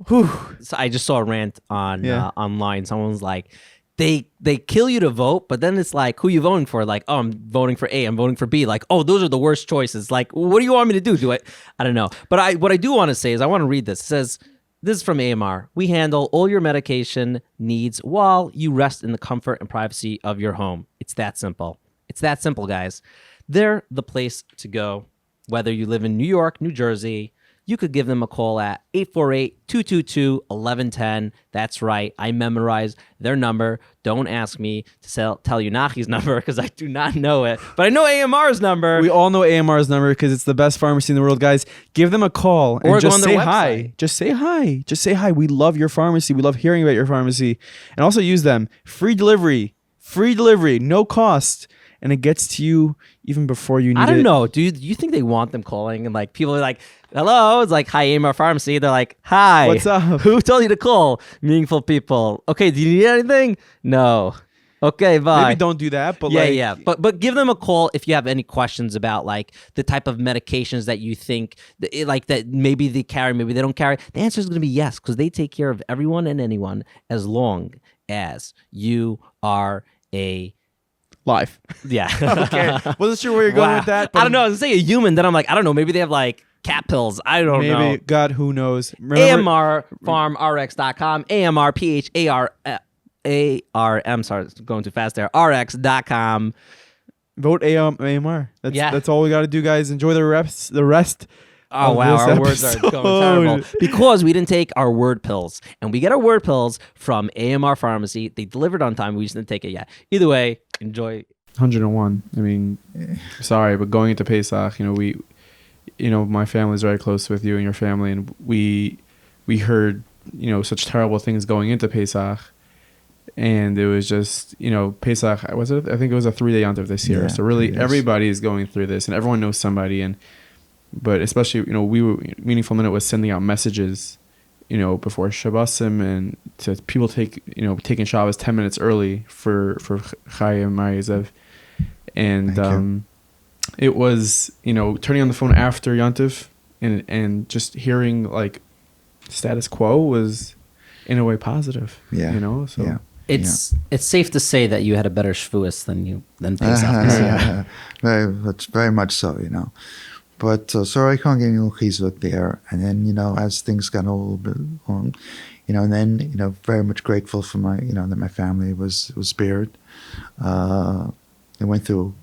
Whew. So I just saw a rant on online. Someone's like, they kill you to vote, but then it's like, who you voting for? Like, oh, I'm voting for A, I'm voting for B. Like, oh, those are the worst choices. Like, what do you want me to do? I don't know. But what I do want to say is I want to read this. It says, this is from AMR. We handle all your medication needs while you rest in the comfort and privacy of your home. It's that simple. It's that simple, guys. They're the place to go. Whether you live in New York, New Jersey, you could give them a call at 848-222-1110. That's right. I memorized their number. Don't ask me to tell you Nachi's number because I do not know it. But I know AMR's number. We all know AMR's number because it's the best pharmacy in the world, guys. Give them a call and just say hi. Just say hi. Just say hi. We love your pharmacy. We love hearing about your pharmacy. And also use them. Free delivery, no cost. And it gets to you even before you need it. I don't know. Do you think they want them calling? And like people are like, hello. It's like, hi, AMR Pharmacy. They're like, hi. What's up? Who told you to call? Meaningful People. Okay, do you need anything? No. Okay, bye. Maybe don't do that. But But give them a call if you have any questions about like the type of medications that you think that maybe they carry, maybe they don't carry. The answer is going to be yes, because they take care of everyone and anyone as long as you are a live. Yeah. Okay, wasn't sure where you're going Wow. with that. I don't know. I was gonna say a human, then I'm like, I don't know. Maybe they have like cat pills. I don't Maybe know. God, who knows? Remember, AMRPharmRx.com. AMR sorry, it's going too fast there. RX.com. vote AMR. Yeah. That's all we got to do, guys. Enjoy the rest. Oh, of wow. this Our words are going terrible. episode. Because we didn't take our word pills. And we get our word pills from AMR Pharmacy. They delivered on time. We just didn't take it yet. Either way, enjoy. 101. I mean, sorry, but going into Pesach, my family's very close with you and your family, and we heard, such terrible things going into Pesach, and it was just, Pesach, I think it was a 3-day yontif this year. Yeah, So really 3 days. everybody is going through this, and everyone knows somebody, but especially, we were, Meaningful Minute was sending out messages, before Shabbosim, and to people taking Shabbos 10 minutes early for Chaim and and it was, turning on the phone after Yontif and just hearing like status quo was in a way positive. Yeah. So Yeah. It's safe to say that you had a better Shavuos than Pesach this year. That's very much so, But so I can't get any little chizuk there, and then as things got a little bit on, and then very much grateful for my that my family was spared. They went through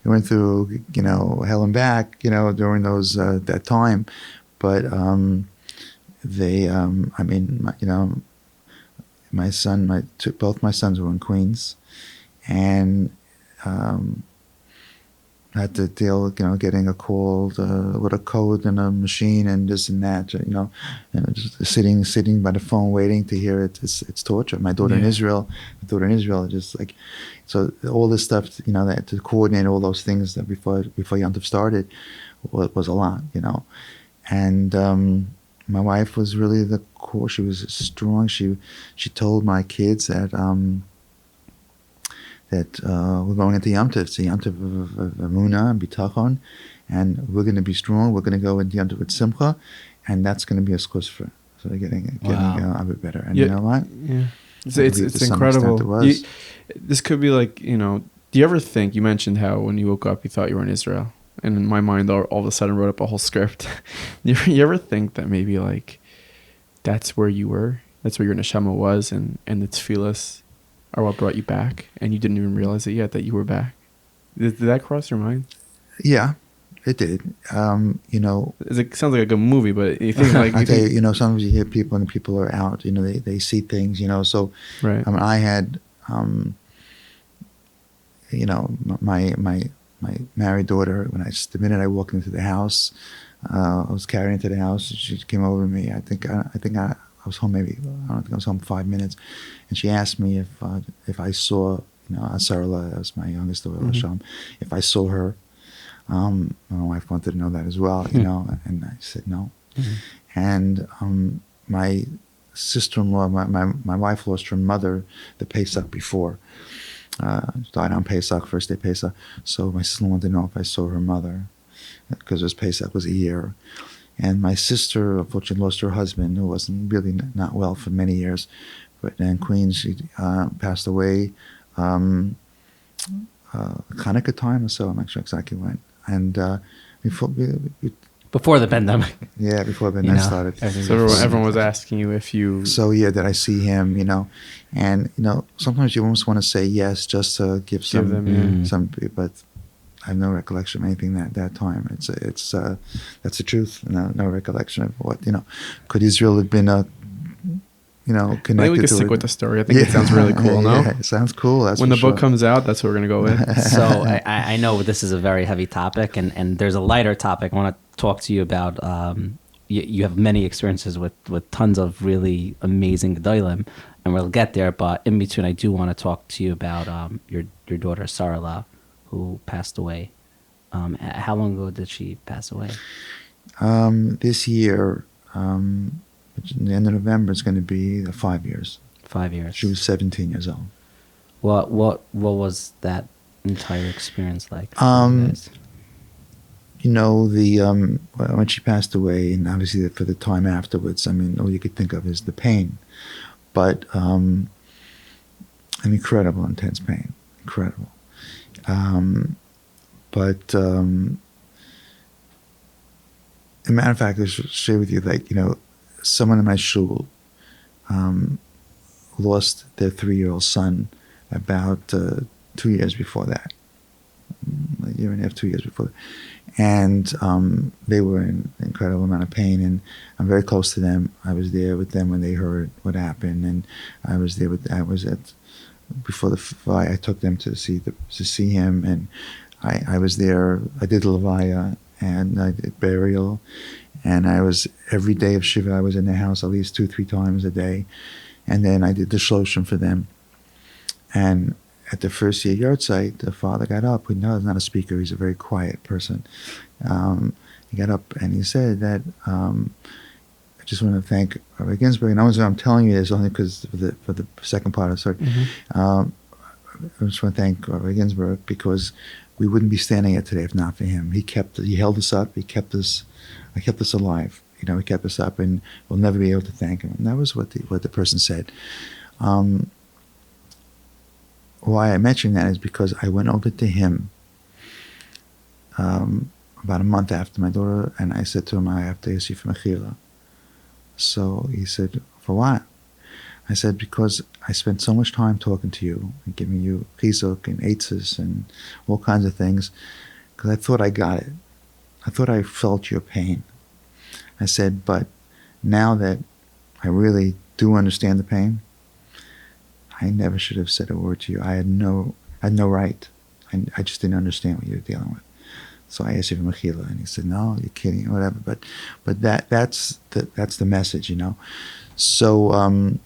hell and back during those that time, but they my son both my sons were in Queens, and had to deal getting a call with a code in a machine and this and that, and just sitting by the phone waiting to hear it. It's torture. My daughter in Israel, just like, so all this stuff, that to coordinate all those things that before Yontif started was a lot, and my wife was really the core. She was strong. She told my kids that we're going into Yontif. It's a Yontif of Emunah and Bitachon, and we're going to be strong. We're going to go into Yontif with Simcha, and that's going to be a schus for. So they're getting a bit better. And you know what? Yeah, it's incredible. This could be like, do you ever think, you mentioned how when you woke up you thought you were in Israel, and in my mind all of a sudden wrote up a whole script. You ever think that maybe like that's where you were, that's where your neshama was, and the tefillas are what brought you back, and you didn't even realize it yet that you were back? Did that cross your mind? Yeah, it did. It sounds like a good movie, but you think like I tell you, sometimes you hear people and people are out. They see things. So right. I had, my married daughter. The minute I walked into the house, I was carried into the house. She came over to me. I think I was home maybe, I don't think I was home 5 minutes, and she asked me if I saw, Sarala, that was my youngest daughter, Mm-hmm. if I saw her. My wife wanted to know that as well, and I said no. Mm-hmm. And my sister-in-law, my wife lost her mother the Pesach before. She died on Pesach, first day Pesach. So my sister wanted to know if I saw her mother, because Pesach was a year. And my sister, unfortunately, lost her husband, who wasn't really not well for many years. But in Queens, she passed away Hanukkah time or so. I'm not sure exactly when. And Before the pandemic. yeah, before the pandemic started. So everyone was asking you if you... So yeah, did I see him, And, sometimes you almost want to say yes just to give some, but I have no recollection of anything that time. It's that's the truth. No recollection of what, Could Israel have been connected I think we could stick with the story. I think it sounds really cool, no? Yeah, it sounds cool. That's when for the book sure. comes out, that's what we're going to go with. So I know this is a very heavy topic, and there's a lighter topic I want to talk to you about. You have many experiences with tons of really amazing gedolim, and we'll get there. But in between, I do want to talk to you about your daughter Sarala, who passed away. How long ago did she pass away? This year, the end of November, is going to be 5 years. 5 years. She was 17 years old. What was that entire experience like? When she passed away, and obviously for the time afterwards, all you could think of is the pain, but an incredible, intense pain, incredible. But as a matter of fact, I should share with you, like, someone in my shul lost their 3-year-old son about 2 years before that, a year and a half, 2 years before that. And they were in an incredible amount of pain, and I'm very close to them. I was there with them when they heard what happened, and I was before the Levaya. I took them to see him, and I was there. I did the Levaya, and I did burial, and I was every day of Shiva. I was in their house at least 2-3 times a day, and then I did the shloshim for them. And at the first year yard site, the father got up. He's not a speaker. He's a very quiet person. He got up and he said that, I just want to thank Rabbi Ginzberg. And I'm telling you this only because for the second part of the story. I just want to thank Rabbi Ginzberg because we wouldn't be standing here today if not for him. He held us up. I kept us alive. He kept us up, and we'll never be able to thank him. And that was what the person said. Why I mention that is because I went over to him about a month after my daughter, and I said to him, I have to ask you for mechila. So he said, for what? I said, because I spent so much time talking to you and giving you chizuk and eitzes and all kinds of things, because I thought I got it. I thought I felt your pain. I said, but now that I really do understand the pain, I never should have said a word to you. I had no right. I just didn't understand what you were dealing with. So I asked him for mechila, and he said, "No, you're kidding, whatever." But that's the message, So,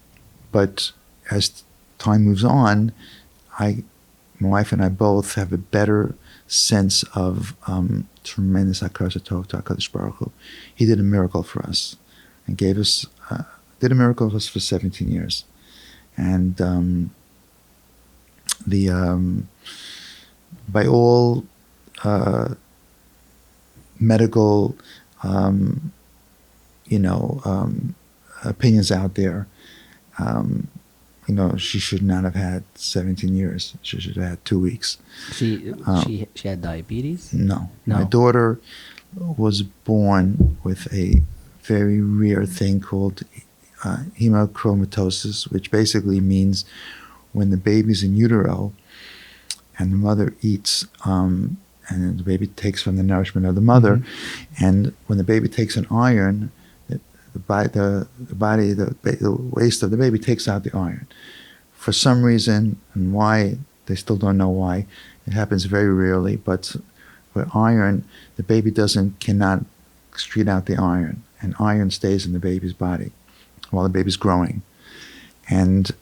but as time moves on, my wife and I both have a better sense of tremendous hakaras tov to HaKadosh Baruch Hu. He did a miracle for us, and did a miracle for us for 17 years. And by all medical, opinions out there, she should not have had 17 years. She should have had 2 weeks. She had diabetes? No. My daughter was born with a very rare thing called hemochromatosis, which basically means when the baby's in utero and the mother eats, and the baby takes from the nourishment of the mother, and when the baby takes an iron, the waist of the baby takes out the iron. For some reason, and why, they still don't know why, it happens very rarely, but with iron, the baby cannot excrete out the iron, and iron stays in the baby's body while the baby's growing. And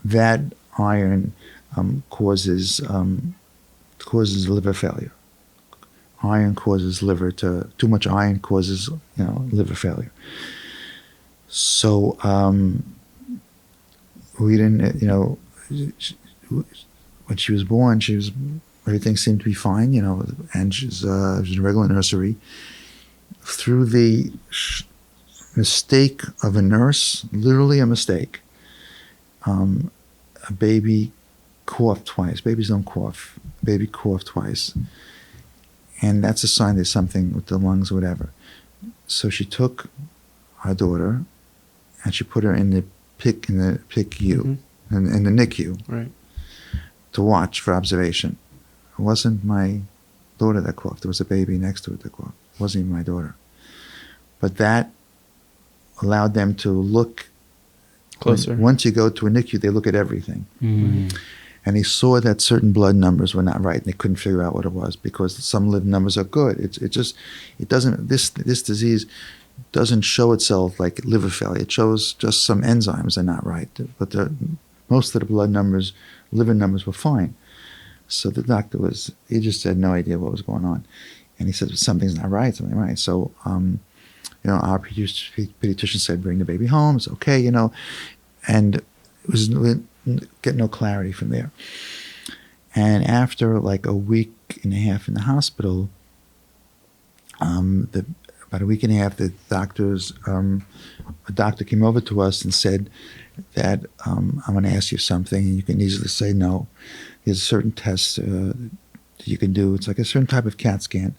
that iron causes liver failure. Iron causes too much iron causes, liver failure. So we didn't, when she was born, everything seemed to be fine, and she was in a regular nursery. Through the mistake of a nurse, literally a mistake, a baby coughed twice. Babies don't cough. Baby coughed twice. And that's a sign there's something with the lungs or whatever. So she took our daughter and she put her in the PICU, in the NICU, Right. to watch for observation. It wasn't my daughter that coughed. There was a baby next to it that coughed. It wasn't even my daughter. But that allowed them to look Closer. Once you go to a NICU, they look at everything. And they saw that certain blood numbers were not right, and they couldn't figure out what it was because some blood numbers are good. It doesn't. This disease doesn't show itself like liver failure. It shows just some enzymes are not right, but most of the liver numbers were fine. So the doctor he just had no idea what was going on, and he said something's not right, something right. So our pediatrician said bring the baby home. It's okay, and it was. Get no clarity from there. And after like a week and a half in the hospital, about a week and a half, a doctor came over to us and said that I'm going to ask you something, and you can easily say no. There's a certain test you can do. It's like a certain type of CAT scan.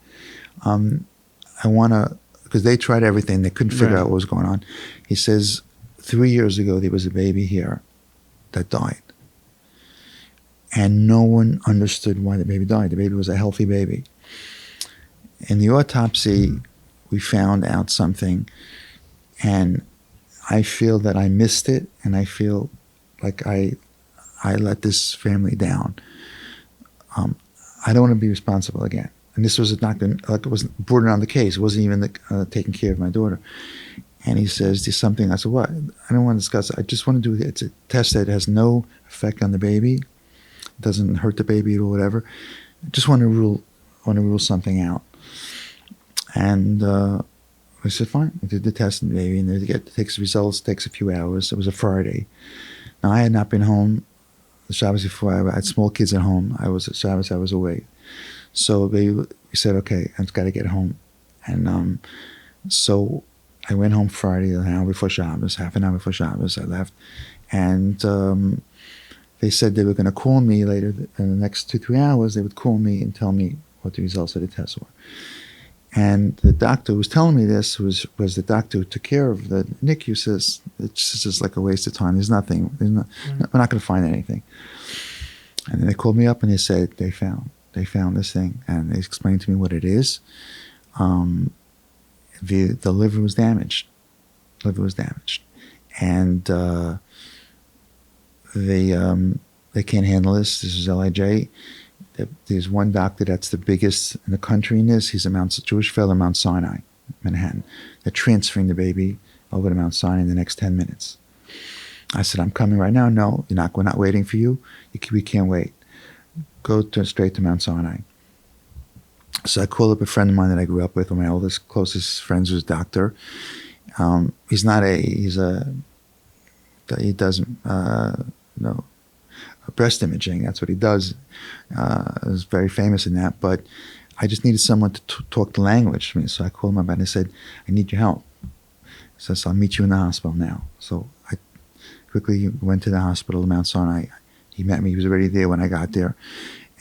I want to, because they tried everything. They couldn't figure out what was going on. He says, 3 years ago, there was a baby here that died. And no one understood why the baby died. The baby was a healthy baby. In the autopsy, we found out something, and I feel that I missed it, and I feel like I let this family down. I don't want to be responsible again. And this was not going, like, it wasn't bordering on the case. It wasn't even taking care of my daughter. And he says, there's something. I said, what? I don't want to discuss it. I just want to do, it's a test that has no effect on the baby. It doesn't hurt the baby or whatever. I just want to rule something out. And I said, fine. I did the test on the baby, and it takes results, takes a few hours. It was a Friday. Now, I had not been home the Shabbos before. I had small kids at home. Shabbos, I was away. So we said, okay, I've got to get home. And so I went home Friday, an hour before Shabbos, half an hour before Shabbos. I left. And they said they were going to call me later in the next 2-3 hours. They would call me and tell me what the results of the test were. And the doctor who was telling me this was the doctor who took care of the NICU. Says, it's just like a waste of time. There's nothing. We're not going to find anything. And then they called me up and they said they found this thing. And they explained to me what it is. The liver was damaged. And they can't handle this. This is LIJ. There's one doctor that's the biggest in the country in this. He's a Jewish fellow, Mount Sinai, Manhattan. They're transferring the baby over to Mount Sinai in the next 10 minutes. I said, I'm coming right now. No, we're not waiting for you. We can't wait. Go straight to Mount Sinai. So I called up a friend of mine that I grew up with, one of my oldest, closest friends who's a doctor. He does breast imaging. That's what he does. He's very famous in that. But I just needed someone to talk the language to me. So I called him up and I said, I need your help. He says, I'll meet you in the hospital now. So I quickly went to the hospital in Mount Sinai. He met me. He was already there when I got there.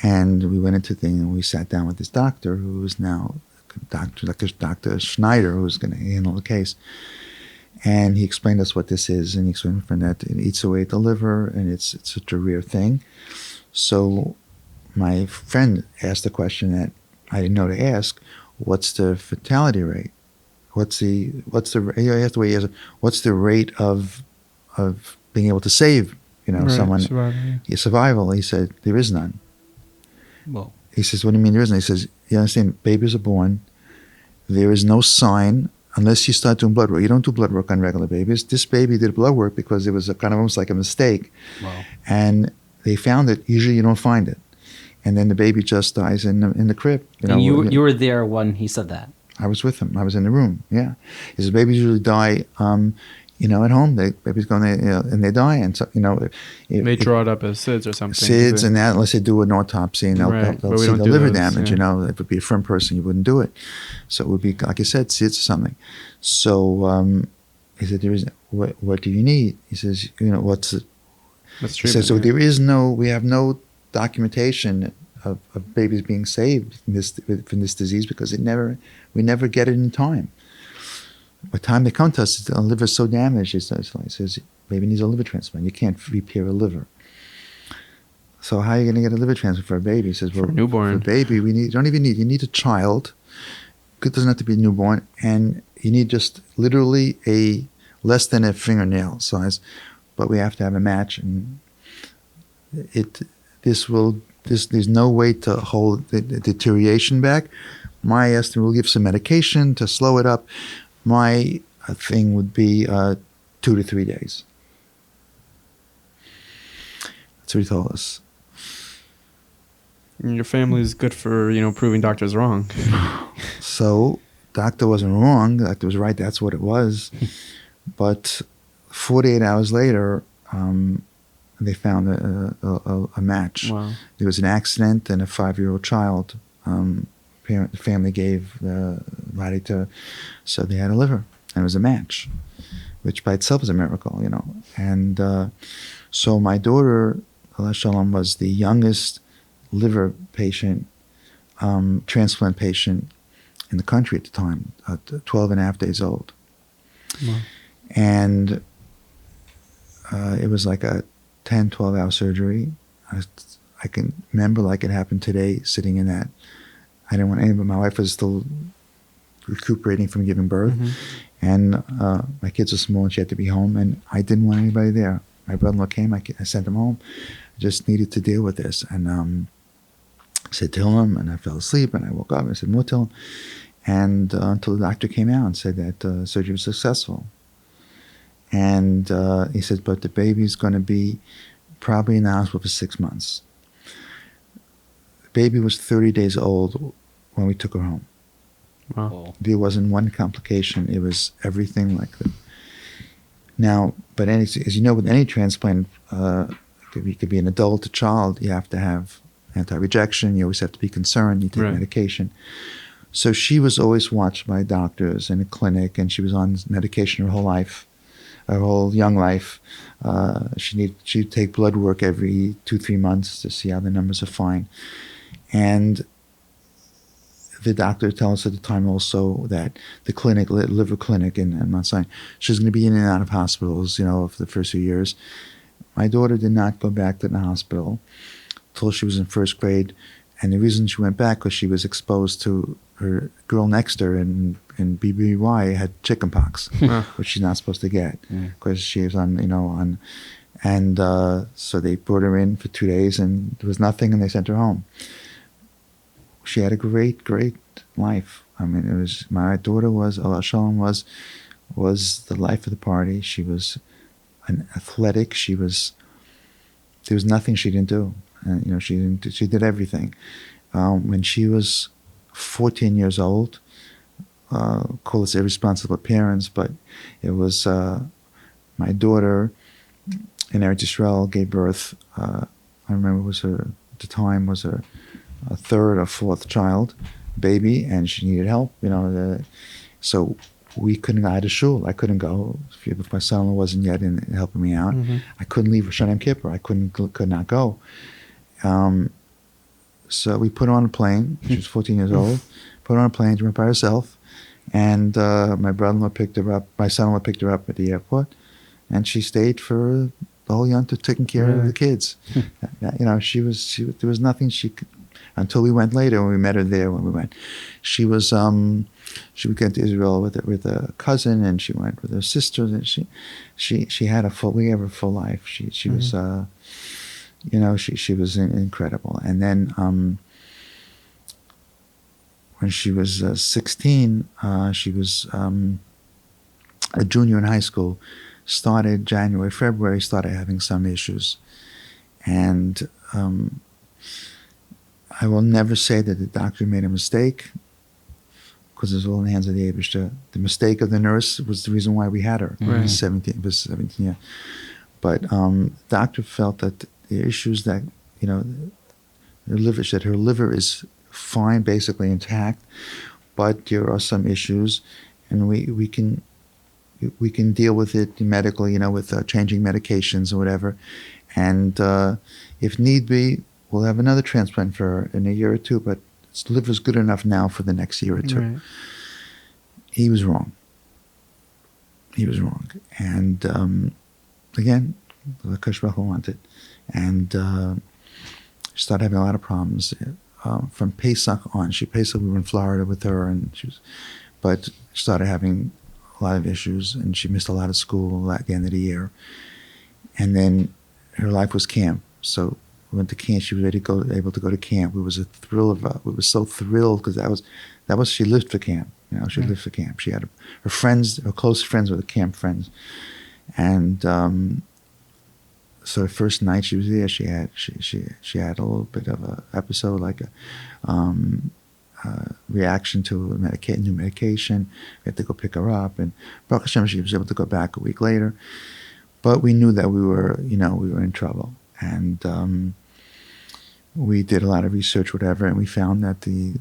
And we went into the thing and we sat down with this doctor who is now Dr. Schneider, who's going to handle the case. And he explained to us what this is, and he explained that it eats away at the liver, and it's such a rare thing. So my friend asked a question that I didn't know to ask: what's the fatality rate? What's the rate of being able to save someone? Survival. He said there is none. Well, he says, what do you mean there is none? He says, you understand, babies are born. There is no sign. Unless you start doing blood work. You don't do blood work on regular babies. This baby did blood work because it was kind of almost like a mistake. wow. And they found it. Usually you don't find it. And then the baby just dies in the crib. And you were there when he said that? I was with him. I was in the room, yeah. He says babies usually die, at home. Babies go in there, and they die. And so, they draw it up as SIDS or something. SIDS and that, unless they do an autopsy and they'll see the liver damage. Yeah. If it would be a firm person, you wouldn't do it. So it would be, like I said, SIDS or something. So he said, what do you need? He says, what's the treatment? He says, so we have no documentation of babies being saved from this disease because we never get it in time. By the time they come to us, the liver is so damaged. He says, baby needs a liver transplant. You can't repair a liver. So how are you going to get a liver transplant for a baby? He says, well, for a newborn. For a baby, you need a child. It doesn't have to be a newborn. And you need just literally a less than a fingernail size. But we have to have a match. And there's no way to hold the deterioration back. My estimate, we'll give some medication to slow it up. My thing would be 2 to 3 days. That's what he told us. And your family is good for, proving doctors wrong. So, doctor wasn't wrong. Doctor was right. That's what it was. But 48 hours later, they found a match. Wow. There was an accident and a 5-year-old child. The family gave the body to, so they had a liver, and it was a match, which by itself is a miracle, And so my daughter, Allah Shalom, was the youngest liver patient transplant patient in the country at the time, 12 and a half days old. Wow. And it was like a 10, 12-hour surgery. I can remember like it happened today, sitting in that. I didn't want anybody. My wife was still recuperating from giving birth. Mm-hmm. And my kids were small and she had to be home. And I didn't want anybody there. My brother-in-law came. I sent him home. I just needed to deal with this. And I said to him, and I fell asleep. And I woke up. I said, "More to him." And until the doctor came out and said that surgery was successful. And he said, "But the baby's going to be probably in the hospital for 6 months." The baby was 30 days old when we took her home. Wow. There wasn't one complication. It was everything like that. Now, but as you know, with any transplant, it could be an adult, a child, you have to have anti-rejection. You always have to be concerned. You take Right. medication. So she was always watched by doctors in a clinic, and she was on medication her whole life, her whole young life. She'd take blood work every 2-3 months to see how the numbers are fine. And the doctor told us at the time also that the clinic, liver clinic in Mount Sinai, she was going to be in and out of hospitals, for the first few years. My daughter did not go back to the hospital until she was in first grade. And the reason she went back was she was exposed to her girl next to her in BBY had chickenpox, which she's not supposed to get because she was on. And so they brought her in for 2 days and there was nothing and they sent her home. She had a great, great life. I mean, it was, my daughter was, Allah Shalom was the life of the party. She was an athletic. There was nothing she didn't do. She did everything. When she was 14 years old, call us irresponsible parents, but it was my daughter in Eretz Yisrael gave birth. I remember it was her, at the time, was her a third or fourth child, baby, and she needed help, so we couldn't go to shul. I couldn't go if my son-in-law wasn't yet in helping me out. Mm-hmm. I couldn't leave Rosh Hashanah Kippur. I could not go. So we put her on a plane. She was 14 years old. Put her on a plane. She went by herself, and my brother-in-law picked her up. My son-in-law picked her up at the airport, and she stayed for the whole yom taking care of the kids. There was nothing she could. Until we went later, when we met her there, when we went, she would get to Israel with a cousin, and she went with her sisters, and she had a full life. She was, she was incredible. And then when she was 16, she was a junior in high school. Started January, February, started having some issues, and I will never say that the doctor made a mistake, because it was all in the hands of the Eibishter. The mistake of the nurse was the reason why we had her. Right. It was 17, yeah. But the doctor felt that the issues that, her liver is fine, basically intact, but there are some issues, and we can deal with it medically, with changing medications or whatever. And if need be, we'll have another transplant for her in a year or two, but its liver's good enough now for the next year or two. Right. He was wrong. And again, the Kosh Baruch Hu wanted. And she started having a lot of problems. From Pesach on, we were in Florida with her, but she started having a lot of issues, and she missed a lot of school at the end of the year. And then her life was camp. So we went to camp. She was able to go to camp. We were so thrilled because that was she lived for camp. She lived for camp. She had her friends, her close friends were the camp friends, and so the first night she was there, she had a little bit of a episode, like a reaction to new medication. We had to go pick her up, and Baruch Hashem, she was able to go back a week later. But we knew that we were in trouble, and we did a lot of research, whatever, and we found that the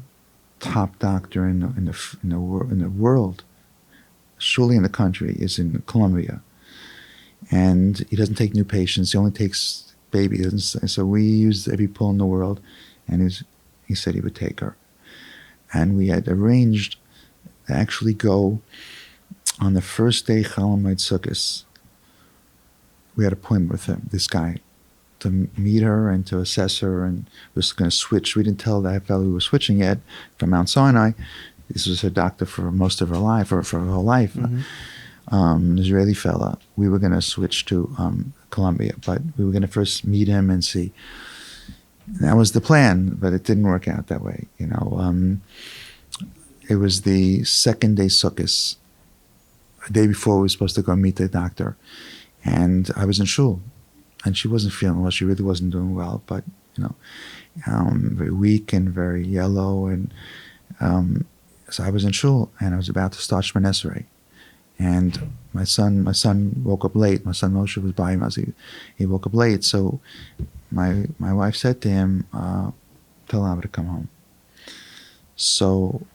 top doctor in the world, surely in the country, is in Colombia, and he doesn't take new patients. He only takes babies. So we used every pull in the world, and he said he would take her. And we had arranged to actually go on the first day Chol Hamoed Sukkos. We had an appointment with him, this guy, to meet her and to assess her, and we were going to switch. We didn't tell that fellow we were switching yet from Mount Sinai. This was her doctor for most of her life, for her whole life. An Israeli fella. We were going to switch to Colombia, but we were going to first meet him and see. That was the plan, but it didn't work out that way. It was the second day Sukkos, a day before we were supposed to go meet the doctor, and I was in shul, and she wasn't feeling well. She really wasn't doing well, but very weak and very yellow, and so I was in shul, and I was about to start Shemon Esrei. And my son woke up late. My son Moshe was by him as he woke up late. So my wife said to him, tell Abba to come home. So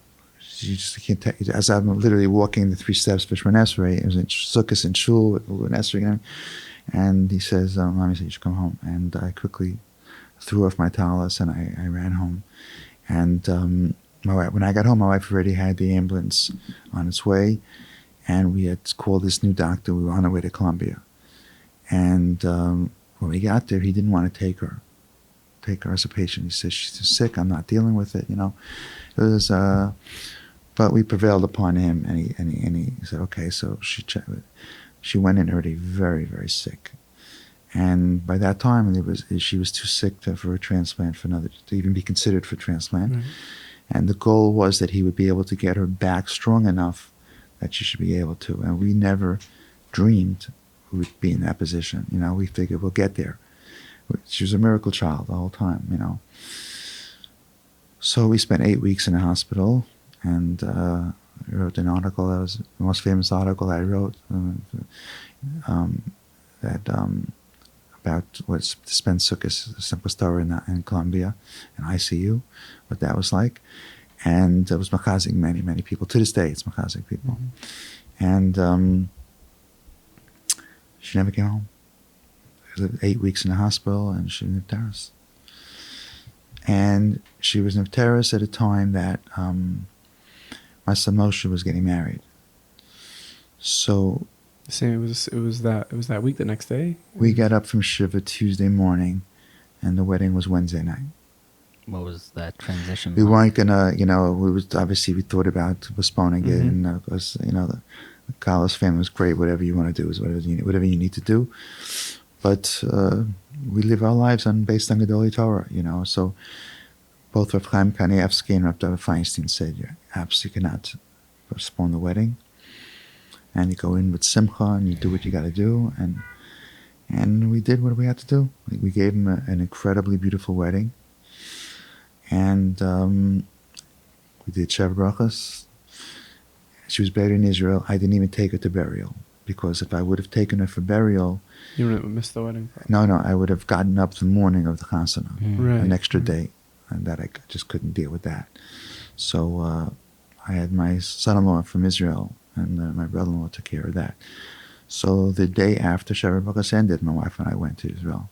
she just can't take, as I'm literally walking the 3 steps for Shemon Esrei, it was in Sukkos and Shul, with Esrei, and he says, Mommy said you should come home. And I quickly threw off my talis and I ran home. And my wife, when I got home, my wife already had the ambulance on its way. And we had called this new doctor. We were on our way to Colombia. And when we got there, he didn't want to take her as a patient. He said, she's too sick. I'm not dealing with it. It was, but we prevailed upon him, and he said, okay. So she went in already very, very sick. And by that time, she was too sick for a transplant, to even be considered for transplant. Mm-hmm. And the goal was that he would be able to get her back strong enough that she should be able to. And we never dreamed we would be in that position. We figured we'll get there. She was a miracle child the whole time, So we spent 8 weeks in the hospital, and I wrote an article. That was the most famous article I wrote about what's to spend Sukkos Torah in Colombia, in ICU, what that was like. And it was machazik many, many people. To this day, it's machazik people. Mm-hmm. And she never came home. She lived 8 weeks in the hospital, and she was in Cedarhurst. And she was in Cedarhurst at a time that my son Moshe was getting married. So it was that week, the next day? We got up from Shiva Tuesday morning, and the wedding was Wednesday night. What was that transition? We weren't gonna, we thought about postponing it, and because the Carlos family was great. Whatever you want to do is whatever you need to do. But we live our lives based on Gedolei Torah, So both Rav Chaim Kanievsky and Rav David Feinstein said you absolutely cannot postpone the wedding, and you go in with simcha and you do what you got to do, and we did what we had to do. We gave him an incredibly beautiful wedding. And we did Sheva Brachos. She was buried in Israel. I didn't even take her to burial, because if I would have taken her for burial, you would have missed the wedding. No, I would have gotten up the morning of the chasana, right. An extra day, and that I just couldn't deal with that. So I had my son-in-law from Israel, and my brother-in-law took care of that. So the day after Sheva Brachos ended, my wife and I went to Israel.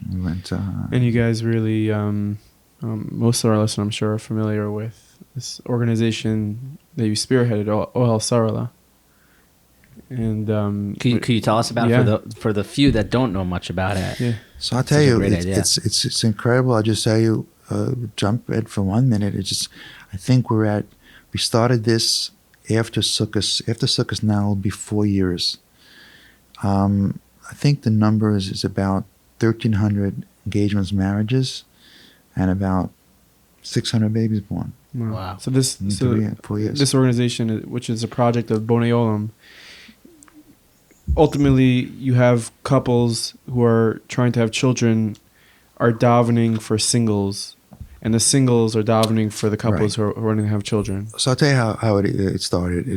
We went. And you guys really, most of our listeners, I'm sure, are familiar with this organization that you spearheaded, Ohel Sarala. And could you tell us about it for the few that don't know much about it? Yeah. So I'll tell you, it's incredible. I'll just tell you, jump ahead for 1 minute. I think we started this after Sukkos. After Sukkos now will be 4 years. I think the number is about 1,300 engagements, marriages, and about 600 babies born. Wow. So this 4 years. This organization, which is a project of Bonei Olam, ultimately you have couples who are trying to have children are davening for singles, and the singles are davening for the couples who are wanting to have children. So I'll tell you how it started.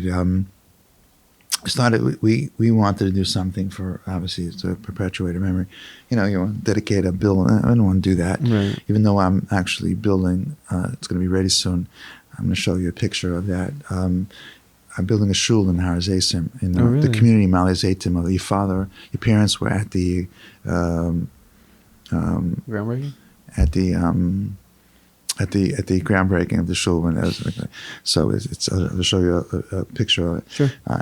We wanted to do something for, obviously, to perpetuate a memory. You want to dedicate a building. I don't want to do that. Right. Even though I'm actually building, it's going to be ready soon. I'm going to show you a picture of that. I'm building a shul in Har Zaytim, in the community Ma'ale Zaytim. Your parents were at the groundbreaking? At the at the groundbreaking of the shul when that was. So I'll show you a picture of it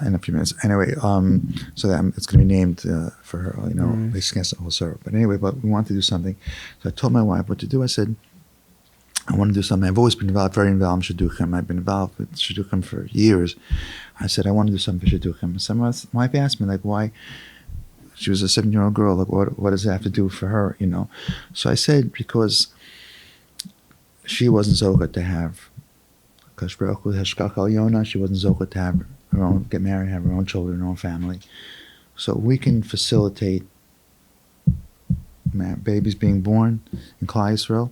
in a few minutes. Anyway, so that it's going to be named for her. Based against the Ohel Sarala. But anyway, we wanted to do something. So I told my wife what to do. I said, I want to do something. I've always been very involved in Shidduchim. I've been involved with Shidduchim for years. I said, I want to do something for Shidduchim. So my wife asked me, like, why? She was a 7-year-old girl. Like, what does it have to do for her? So I said, because she wasn't zocheh to have, because Baruch Hu Hashkach Al Yonah, she wasn't zocheh to have her own, get married, have her own children, her own family. So we can facilitate babies being born in Klal Yisrael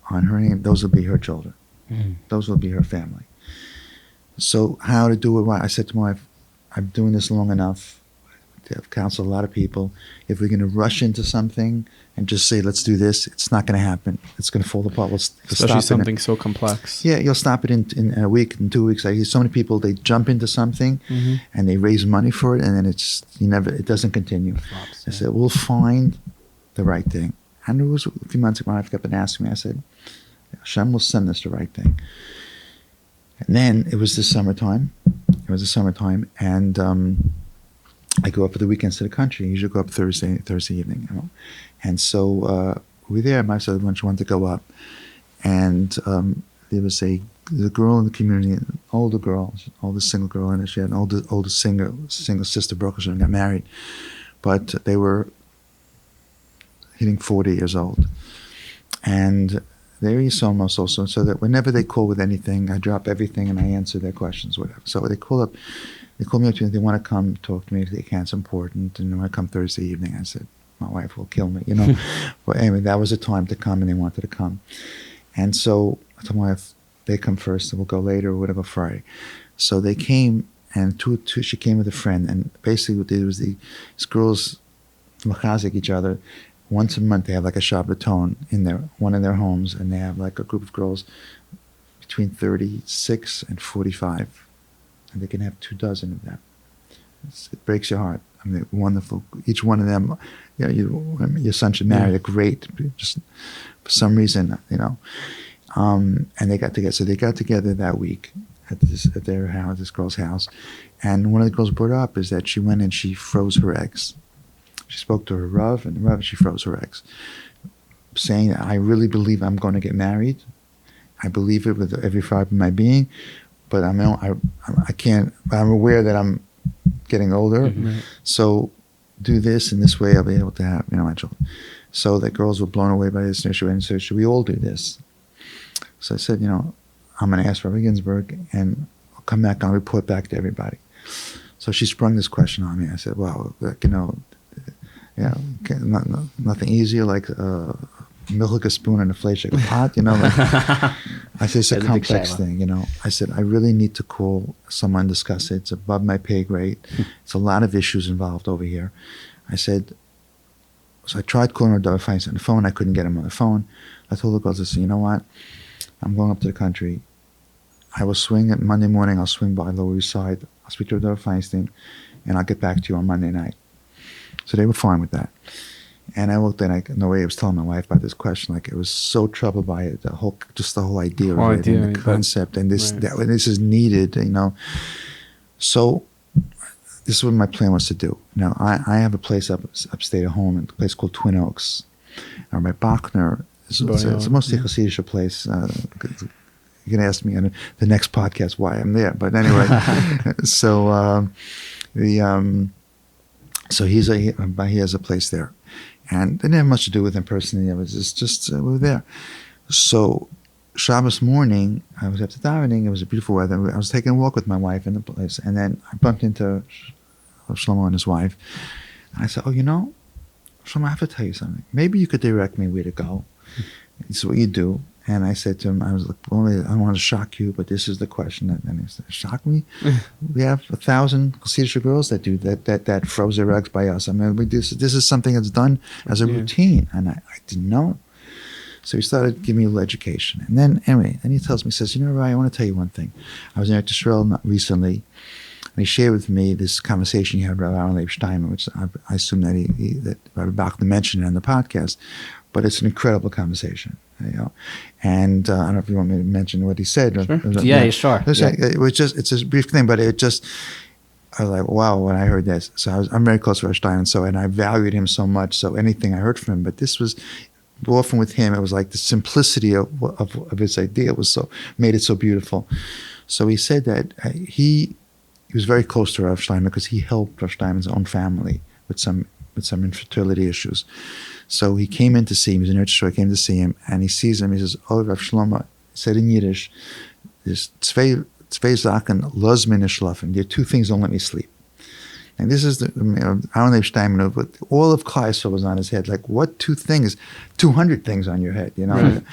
on her name. Those will be her children. Those will be her family. So how to do it right? I said to my wife, I'm doing this long enough. I've counseled a lot of people. If we're going to rush into something and just say, let's do this, it's not going to happen. It's going to fall apart. Especially something so complex. Yeah, you'll stop it in a week, in 2 weeks. I hear so many people, they jump into something and they raise money for it, and then it doesn't continue. Flops, I said, we'll find the right thing. And it was a few months ago, my wife kept on asking me, I said, Hashem will send us the right thing. And then it was the summertime. And I go up for the weekends to the country. I usually go up Thursday evening. And so we were there. My son wanted to go up. And there was a girl in the community, an older single girl, and she had an older single sister, broke and got married. But they were hitting 40 years old. And they're Yisomos also, so that whenever they call with anything, I drop everything and I answer their questions, whatever. So they call me up to me, they want to come talk to me, they can't, it's important, and they want to come Thursday evening. I said, my wife will kill me, But anyway, that was the time to come, and they wanted to come. And so I told my wife, they come first, and we'll go later, or whatever, Friday. So they came, and she came with a friend, and basically what they did was these girls machazik each other. Once a month, they have like a Shabbaton in one of their homes, and they have like a group of girls between 36 and 45, and they can have 24 of them. It breaks your heart. I mean, wonderful. Each one of them, your son should marry. They're great. Just for some reason, and they got together. So they got together that week at their house, this girl's house, and one of the girls brought up is that she went and she froze her eggs. She spoke to her Rav, and the Rav, she froze her eggs, saying, I really believe I'm going to get married. I believe it with every fiber of my being, but I can't, I'm aware that I'm getting older. So do this, and this way I'll be able to have, my children. So the girls were blown away by this initiative and said, should we all do this? So I said, I'm going to ask Rabbi Ginzberg, and I'll come back and I'll report back to everybody. So she sprung this question on me. I said, well, nothing easier like milk a spoon in a fleishik pot, I said, it's a complex thing, I said, I really need to call someone, discuss it. It's above my pay grade. It's a lot of issues involved over here. I said, so I tried calling Rabbi Feinstein on the phone. I couldn't get him on the phone. I told the girls, I said, you know what? I'm going up to the country. I will swing it Monday morning. I'll swing by Lower East Side. I'll speak to Rabbi Feinstein, and I'll get back to you on Monday night. So they were fine with that. And I looked at it, and the way I was telling my wife about this question, like, it was so troubled by it, the whole idea of it, and the concept, and this is needed, So this is what my plan was to do. Now, I have a place upstate at home, a place called Twin Oaks. My Bachner, it's a mostly Hasidic place. You can ask me on the next podcast why I'm there. But anyway, so he has a place there. And it didn't have much to do with him personally. It was just we were there. So Shabbos morning, I was after davening. It was a beautiful weather. I was taking a walk with my wife in the place. And then I bumped into Shlomo and his wife. And I said, Shlomo, I have to tell you something. Maybe you could direct me where to go. It's what you do. And I said to him, I was like, well, I don't want to shock you, but this is the question. And he said, shock me? We have 1,000 Hasidic girls that do that froze their eggs by us. I mean, this is something that's done as a routine. And I didn't know. So he started giving me a little education. And then, anyway, he tells me, he says, Rabbi, I want to tell you one thing. I was in Eretz Yisrael recently, and he shared with me this conversation he had with Rabbi Aaron Leib Steinman, which I assume that Rabbi Bachner mentioned it on the podcast. But it's an incredible conversation. you know. And I don't know if you want me to mention what he said. Sure. Yeah, sure. It was just, it's a brief thing, but it just, I was like, wow, when I heard this. So I'm very close to Rosh Hashanah, and I valued him so much. So anything I heard from him, but this was, often with him, it was like the simplicity of his idea made it so beautiful. So he said that he was very close to Rav Shlomo because he helped Rav Shlomo's own family with some infertility issues. So he came in to see him. He was in Eretz Yisrael, came to see him, and he sees him. He says, "Oh, Rav Shlomo," he said in Yiddish, "There's zwei Sachen los mir nicht schlafen. There are two things don't let me sleep." And this is Aaron Steinman, but all of Klai was on his head. Like, what two things? 200 things on your head, you know? Right.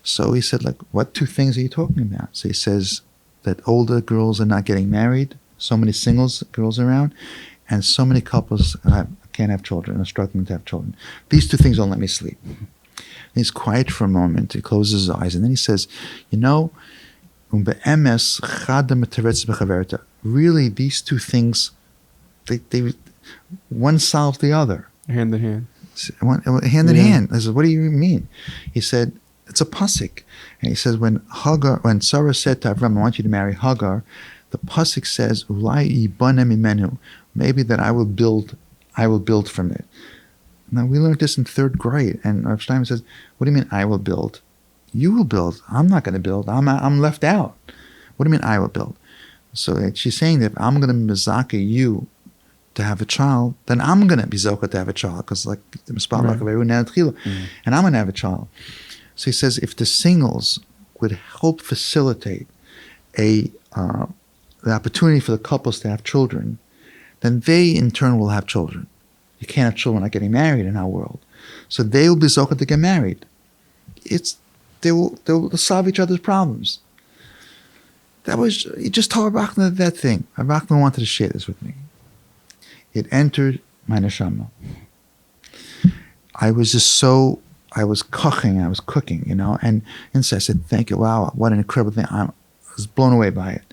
So he said, like, what two things are you talking about? So he says that older girls are not getting married, so many singles girls around, and so many couples can't have children, are struggling to have children. These two things don't let me sleep. And he's quiet for a moment. He closes his eyes, and then he says, you know, really, these two things, they one solves the other. Hand in hand. Hand in hand. I said, what do you mean? He said, it's a pasuk. And he says, when Sarah said to Avram, I want you to marry Hagar, the pasuk says, maybe that I will build from it. Now, we learned this in 3rd grade, and Rav Stein says, what do you mean I will build? You will build. I'm not going to build. I'm left out. What do you mean I will build? So she's saying that if I'm going to mizaka you to have a child, then I'm going to be zoka to have a child, because like the and I'm going to have a child. So he says, if the singles would help facilitate the opportunity for the couples to have children, then they in turn will have children. You can't have children not getting married in our world, so they will be zoka to get married. They will solve each other's problems. He just told Rabbi that thing. Rabbi wanted to share this with me. It entered my neshama. I was cooking, you know, and so I said, thank you, wow, what an incredible thing. I was blown away by it.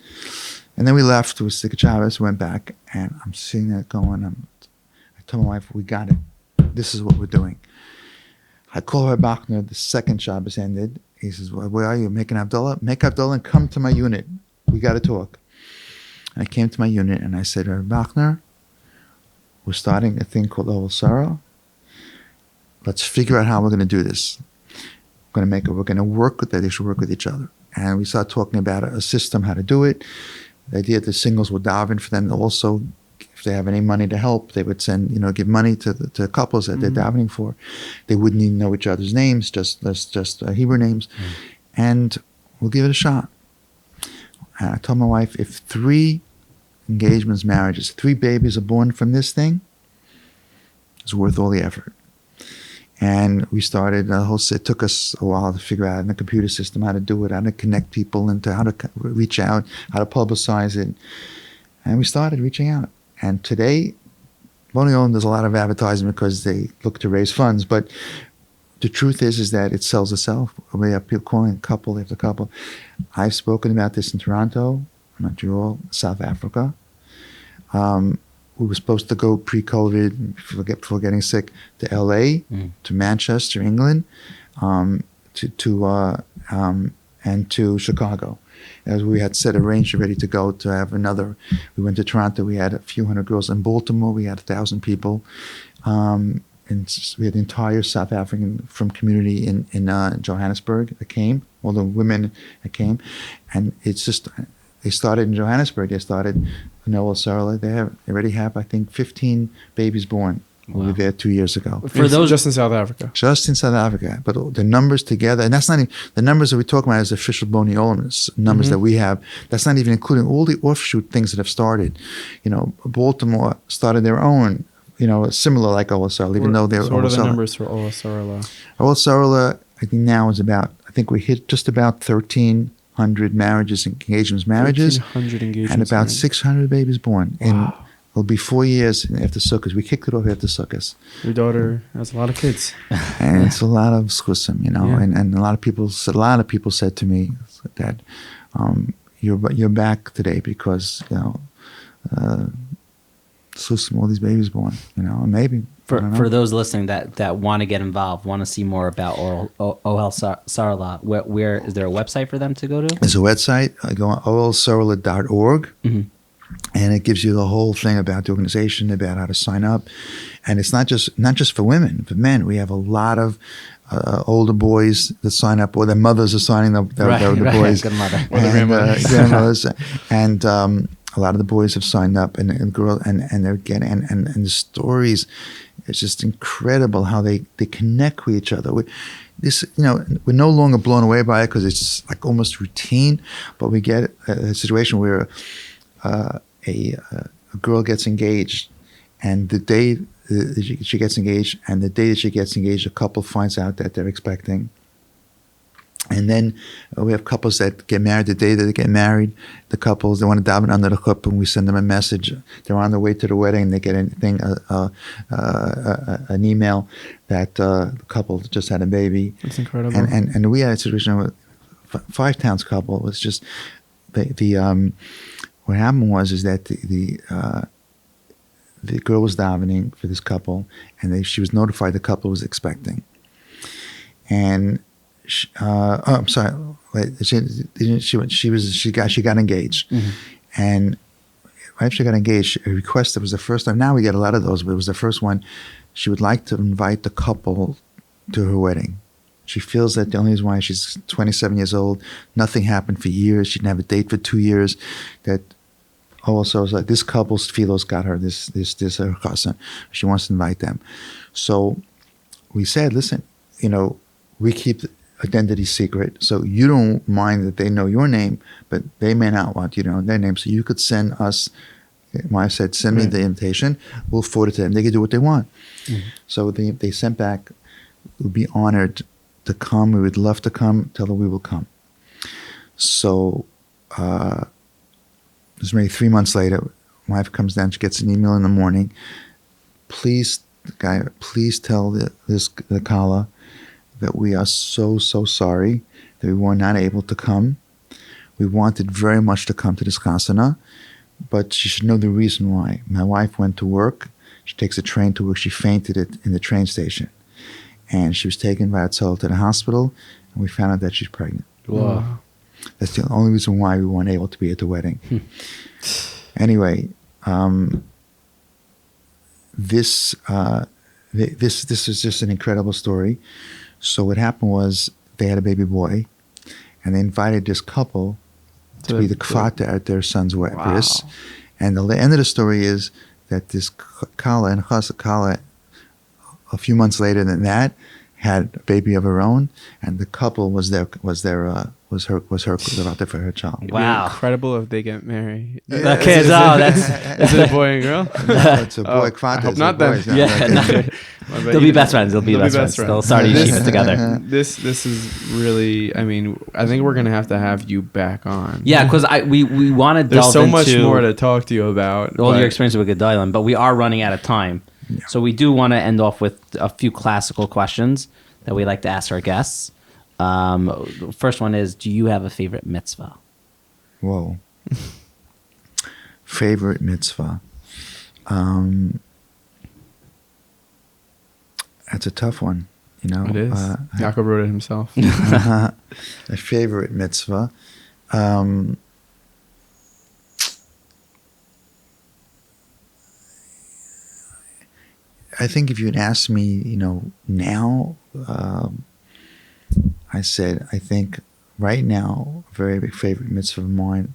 And then we left, it was Sikh Shabbos, went back, and I'm sitting there going, I told my wife, we got it. This is what we're doing. I called Rabbi Bachner, the second Shabbos ended. He says, well, where are you? Making Havdalah? Make Havdalah and come to my unit. We got to talk. And I came to my unit and I said, Rabbi Bachner, we're starting a thing called Ohel Sarala. Let's figure out how we're going to do this. We're going to work with that. They should work with each other. And we started talking about a system, how to do it. The idea that the singles would daven for them. Also, if they have any money to help, they would send, give money to couples that they're davening for. They wouldn't even know each other's names, just Hebrew names. And we'll give it a shot. And I told my wife, if 3 engagements, marriages, 3 babies are born from this thing, it's worth all the effort. And we started it took us a while to figure out in the computer system how to do it, how to connect people, and how to reach out, how to publicize it. And we started reaching out. And today, there's a lot of advertising because they look to raise funds, but the truth is that it sells itself. We have people calling couple after couple. I've spoken about this in Toronto, Montreal, South Africa. We were supposed to go pre-COVID, before getting sick, to LA, to Manchester, England, and to Chicago. As we had arranged ready to go to have another. We went to Toronto. We had a few hundred girls. In Baltimore, we had 1,000 people. And we had the entire South African from community in Johannesburg that came. All the women that came, and it's just they started in Johannesburg. They started in Ohel Sarala. They already have, I think, 15 babies born. Wow. We were there 2 years ago. For those just in South Africa. Just in South Africa. But the numbers together, and that's not even, the numbers that we talk about as official Boni Olam's numbers that we have, that's not even including all the offshoot things that have started. Baltimore started their own, similar like Ohel Sarala, even though they're Ohel Sarala. What are the numbers for Ohel Sarala? Ohel Sarala, I think now is we hit just about 1,300 marriages, 1,300 engagements, and about 600 babies born. Wow. It'll be 4 years after Sukkot. We kicked it off after Sukkot. Your daughter has a lot of kids, and it's a lot of schusim, and a lot of people said to me that you're back today because so small these babies born, and maybe. For those listening that want to get involved, want to see more about Ohel Sarala, where is there a website for them to go to? There's a website. Go on ohelsarala.org, and it gives you the whole thing about the organization, about how to sign up. And it's not just for women, for men. We have a lot of older boys that sign up, or their mothers are signing up. The boys, good mother, or the grandmothers, and a lot of the boys have signed up, and girl, and they're getting and the stories. It's just incredible how they connect with each other. We're no longer blown away by it because it's like almost routine. But we get a situation where a girl gets engaged, and the day she gets engaged, and the day that she gets engaged, a couple finds out that they're expecting. And then we have couples that get married the day that they get married. The couples, they want to daven under the chuppah, and we send them a message. They're on their way to the wedding, and they get an email that the couple just had a baby. That's incredible. And we had a situation with Five Towns couple. It was just what happened was that the girl was davening for this couple, and she was notified the couple was expecting. And she got engaged, and right after she got engaged, she requested, it was the first time. Now we get a lot of those, but it was the first one. She would like to invite the couple to her wedding. She feels that the only reason why she's 27 years old, nothing happened for years. She didn't have a date for 2 years. That also was like this couple's philos got her this her chassan. She wants to invite them. So we said, listen, we keep identity secret, so you don't mind that they know your name, but they may not want you to know their name. So you could send us. My wife said, send me the invitation. We'll forward it to them. They can do what they want. So they sent back. We'd be honored to come. We would love to come. Tell them we will come. So it was maybe 3 months later. My wife comes down. She gets an email in the morning. Please tell the Kala that we are so sorry that we were not able to come. We wanted very much to come to this chasana, but she should know the reason why. My wife went to work. She takes a train to work. She fainted in the train station, and she was taken by Atzol to the hospital, and we found out that she's pregnant. Wow. That's the only reason why we weren't able to be at the wedding. Anyway, this is just an incredible story. So what happened was they had a baby boy, and they invited this couple to be the kfata at their son's bris. And the end of the story is that this Kala and Chasa Kala, a few months later than that, had a baby of her own, and the couple was her kfata for her child. It'd be Wow. incredible if they get married. The kids, that's Is it a boy and girl? No, it's a boy kfata. I hope it's not a then. boy. yeah. They'll be best friends. They'll be best friends. They'll start yeshiva together. This is really. I mean, I think we're gonna have to have you back on. Yeah, because we want to delve There's so into much more to talk to you about. all but- your experience with Gedalim, but we are running out of time. Yeah. So we do want to end off with a few classical questions that we like to ask our guests. The first one is, do you have a favorite mitzvah? Whoa. Favorite mitzvah. That's a tough one, It is. Yaakov wrote it himself. A favorite mitzvah. I think if you'd asked me, now, I think right now, a very big favorite mitzvah of mine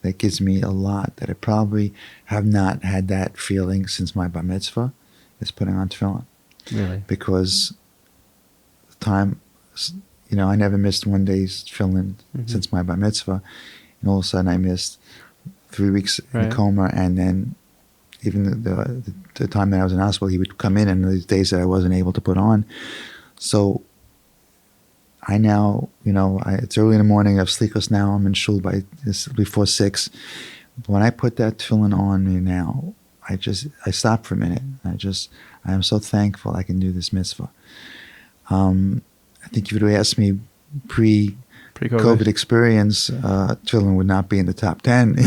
that gives me a lot, that I probably have not had that feeling since my bar mitzvah, is putting on tefillin. Really? Because the time, I never missed one day's tefillin since my bar mitzvah, and all of a sudden I missed 3 weeks in a coma, and then even the time that I was in hospital, he would come in, and these days that I wasn't able to put on. So I now, it's early in the morning. I have slichos now. I'm in shul before 6. But when I put that tefillin on me now, I stop for a minute. I am so thankful I can do this mitzvah. I think if you would have asked me pre-COVID experience, tefillin would not be in the top 10.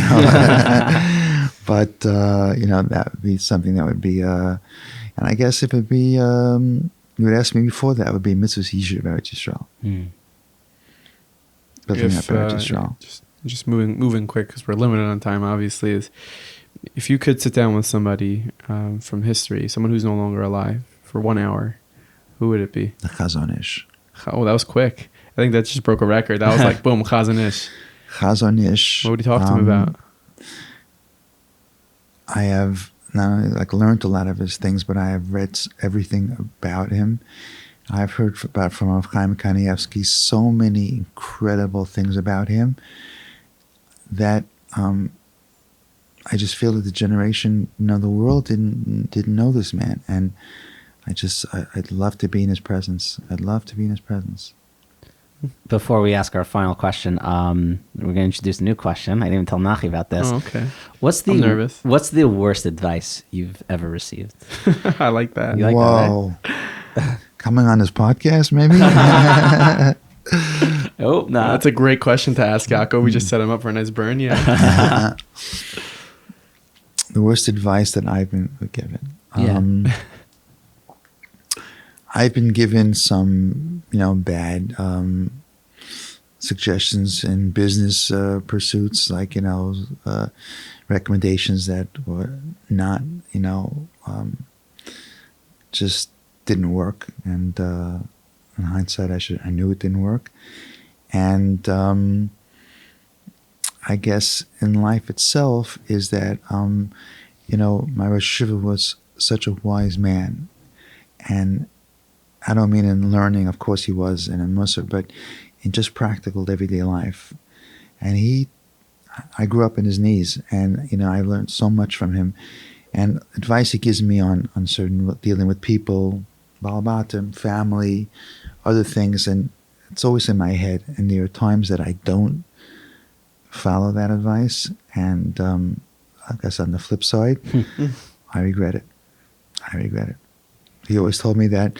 But that would be something that would be. And I guess if it'd be, you would ask me before that would be mitzvahs yishur Eretz Yisrael. Building up Eretz Yisrael. Just moving quick because we're limited on time. Obviously, is if you could sit down with somebody from history, someone who's no longer alive, for 1 hour, who would it be? The Chazon Ish. Oh, that was quick. I think that just broke a record. That was like boom, Chazon Ish. Chazon Ish. What would you talk to him about? I have not only learned a lot of his things, but I have read everything about him. I've heard from Chaim Kanievsky so many incredible things about him that I just feel that the generation, the world didn't know this man, and I'd love to be in his presence. I'd love to be in his presence. Before we ask our final question, we're going to introduce a new question. I didn't even tell Nachi about this. Oh, okay. I'm nervous. What's the worst advice you've ever received? I like that. You like Whoa. That, right? Coming on this podcast, maybe? Oh, no. That's a great question to ask, Yaakov. We just set him up for a nice burn, yeah. The worst advice that I've been given. Yeah. I've been given some, bad suggestions in business pursuits, recommendations that were not, just didn't work. And in hindsight, I knew it didn't work. And I guess in life itself is that, my Rosh Yeshiva was such a wise man. And I don't mean in learning, of course he was, and in Musar, but in just practical everyday life. And I grew up in his knees, and, I learned so much from him. And advice he gives me on certain, dealing with people, Balabatim, family, other things, and it's always in my head. And there are times that I don't follow that advice, and I guess on the flip side, I regret it. He always told me that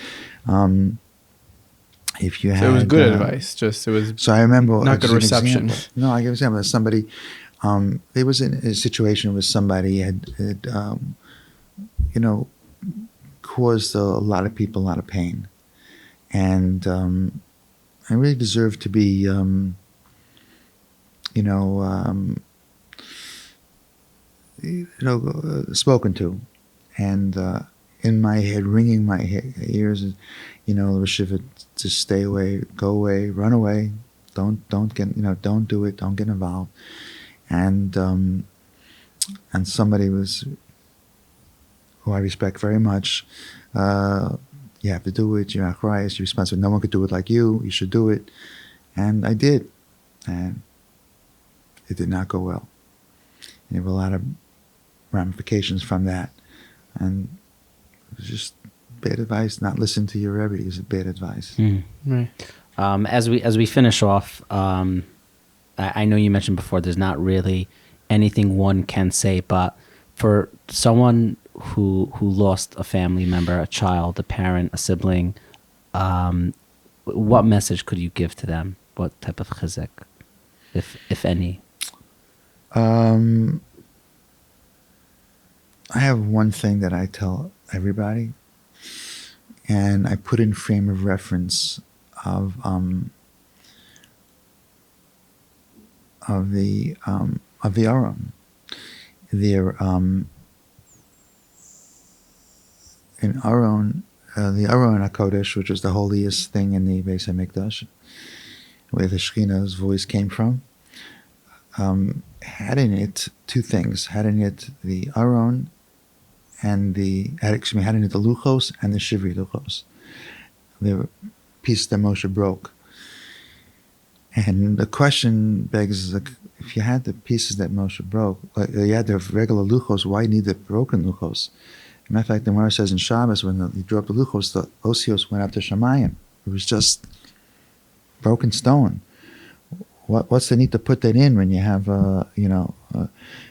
if you had... So it was good advice, just it was so I remember not good reception. No, I give an example. Somebody, there was a situation where somebody had caused a lot of people a lot of pain. And I really deserved to be, spoken to. And in my head, ringing my ears, Shiva, just stay away, go away, run away, don't don't do it, don't get involved. And somebody was, who I respect very much, you have to do it, you're Aryeh, you're responsible, no one could do it like you should do it. And I did. And it did not go well. And there were a lot of ramifications from that. And it was just bad advice. Not listen to your Rabbi is bad advice. Right. As we finish off, I know you mentioned before there's not really anything one can say, but for someone who lost a family member, a child, a parent, a sibling, what message could you give to them? What type of chizuk, if any? I have one thing that I tell everybody, and I put in frame of reference of the Aron. There in Aron, the Aron HaKodesh, which was the holiest thing in the Beis HaMikdash, where the Shekhinah's voice came from, had in it two things. Had in it the Aron and had in it the Luchos and the Shivri Luchos. They were pieces that Moshe broke. And the question begs, if you had the pieces that Moshe broke, you had the regular Luchos, why need the broken Luchos? As a matter of fact, the Gemara says in Shabbos, when he dropped the Luchos, the Osios went up to Shamayim. It was just broken stone. What's the need to put that in when you have, the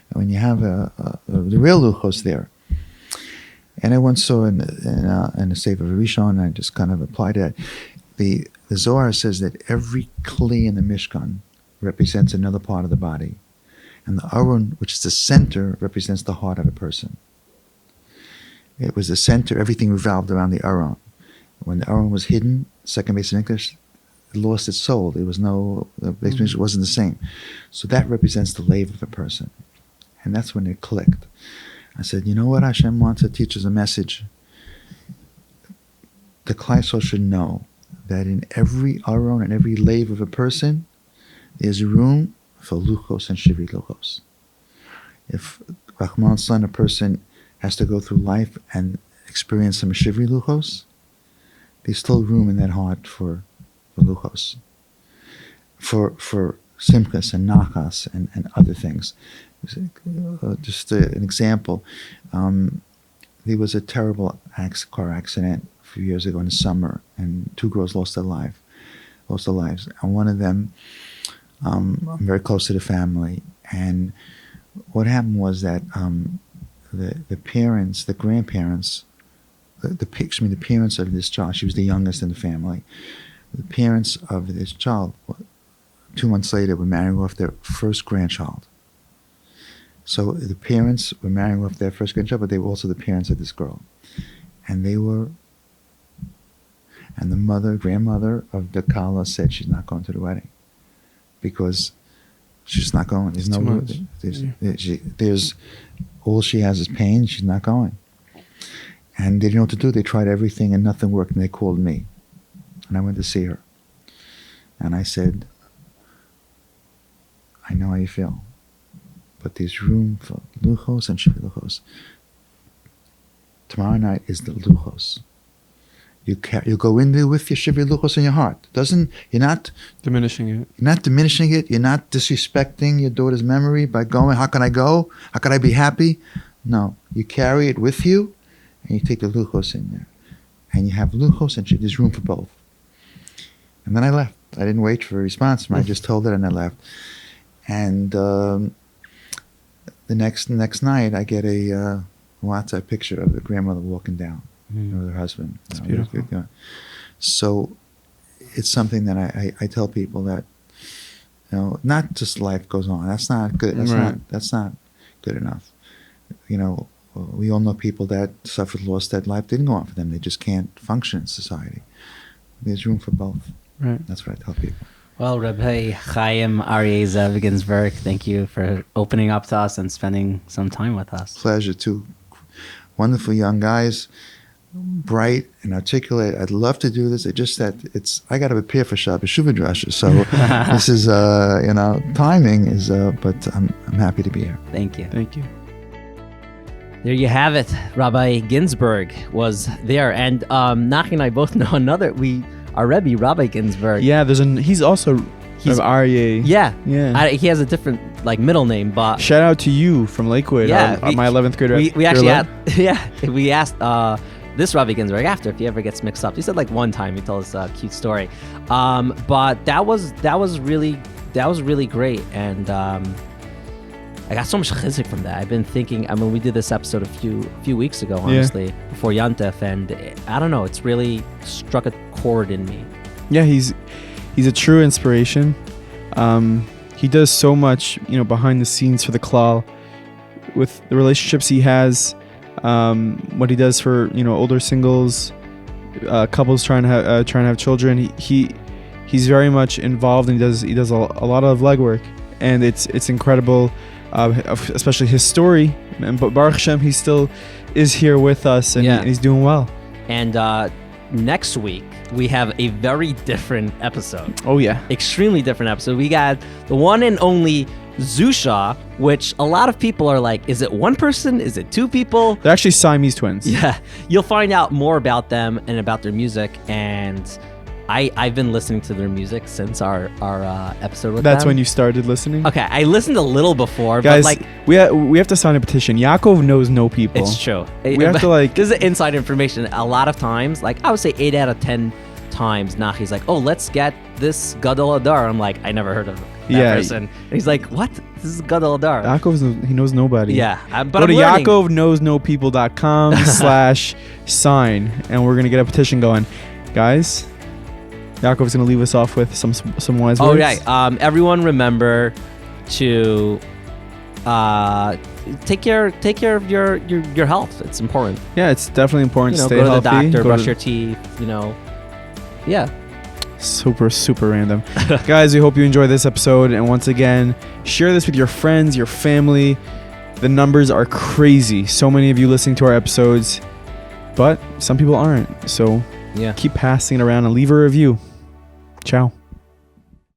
real Luchos there? And I once saw in the Sefer Rishon, I just kind of applied that. The Zohar says that every kli in the Mishkan represents another part of the body. And the Aron, which is the center, represents the heart of a person. It was the center, everything revolved around the Aron. When the Aron was hidden, second base of English, it lost its soul. There was no, the explanation wasn't the same. So that represents the lave of a person. And that's when it clicked. I said, you know what Hashem wants to teach us a message? The Klal Yisrael should know that in every Aron and every lave of a person, there's room for luchos and shivri luchos. If Rahman's son, a person has to go through life and experience some shivri luchos, there's still room in that heart for luchos, for simchas and nachas and other things. Just an example, there was a terrible car accident a few years ago in the summer, and 2 girls lost their lives. And one of them, I'm very close to the family, and what happened was that the parents, the grandparents, the parents of this child, she was the youngest in the family, the parents of this child, 2 months later, were marrying off their first grandchild. So the parents were marrying off their first grandchild, but they were also the parents of this girl. And the grandmother of the Kala said she's not going to the wedding because she's not going. There's no, there's all she has is pain. She's not going. And they didn't know what to do. They tried everything and nothing worked, and they called me. And I went to see her. And I said, I know how you feel, but there's room for luchos and shivri luchos. Tomorrow night is the luchos. You go in there with your shivri luchos in your heart. You're not diminishing it. You're not diminishing it. You're not disrespecting your daughter's memory by going, how can I go? How can I be happy? No, you carry it with you, and you take the luchos in there. And you have luchos and there's room for both. And then I left. I didn't wait for a response. I just told her and I left. And the next night, I get a WhatsApp picture of the grandmother walking down with her husband. That's beautiful. So it's something that I tell people that, not just life goes on. That's not good. That's not good enough. We all know people that suffered loss that life didn't go on for them. They just can't function in society. There's room for both. Right. That's what I tell people. Well, Rabbi Chaim Aryeh Zev Ginzberg, thank you for opening up to us and spending some time with us. Pleasure. 2 wonderful young guys, bright and articulate. I'd love to do this. It's just that I got to prepare for Shabbat Shuvah Drasha. So this is, timing is, but I'm happy to be here. Thank you. Thank you. There you have it. Rabbi Ginzberg was there, and Nachi and I both know our Rebbe, Rabbi Ginzberg. Yeah, he's also Aryeh. Yeah. He has a different middle name, but shout out to you from Lakewood. Yeah, my 11th grader. We actually we asked this Rabbi Ginzberg after if he ever gets mixed up. He said one time he told us a cute story, but that was really great, and I got so much chizuk from that. I've been thinking. We did this episode a few weeks ago, honestly, before Yantef, and I don't know. It's really struck a chord in me. Yeah, he's a true inspiration. He does so much, behind the scenes for the klal, with the relationships he has, what he does for older singles, couples trying to have children. He's very much involved, and he does a lot of legwork, and it's incredible. Especially his story, but Baruch Hashem, he still is here with us, and he's doing well. And next week we have a very different episode. Oh yeah, extremely different episode. We got the one and only Zusha, which a lot of people are like, is it one person? Is it 2 people? They're actually Siamese twins. Yeah, you'll find out more about them and about their music, and I've been listening to their music since our episode with them. That's when you started listening? Okay, I listened a little before, guys, but we have to sign a petition. Yaakov knows no people. It's true. We have to this is inside information. A lot of times, I would say 8 out of 10 times, Nachi's like, oh, let's get this Gadol Adar. I'm like, I never heard of that person. And he's like, what? This is Gadol Adar. He knows nobody. Yeah, but go to YaakovKnowsNoPeople.com/sign, and we're gonna get a petition going, guys. Yaakov's going to leave us off with some wise words. Oh, yeah. Everyone remember to take care of your health. It's important. Yeah, it's definitely important. Stay go to healthy. the doctor, go brush to- your teeth. Yeah. Super random. Guys, we hope you enjoyed this episode. And once again, share this with your friends, your family. The numbers are crazy. So many of you listening to our episodes, but some people aren't. So Yeah. keep passing it around and leave a review. Ciao.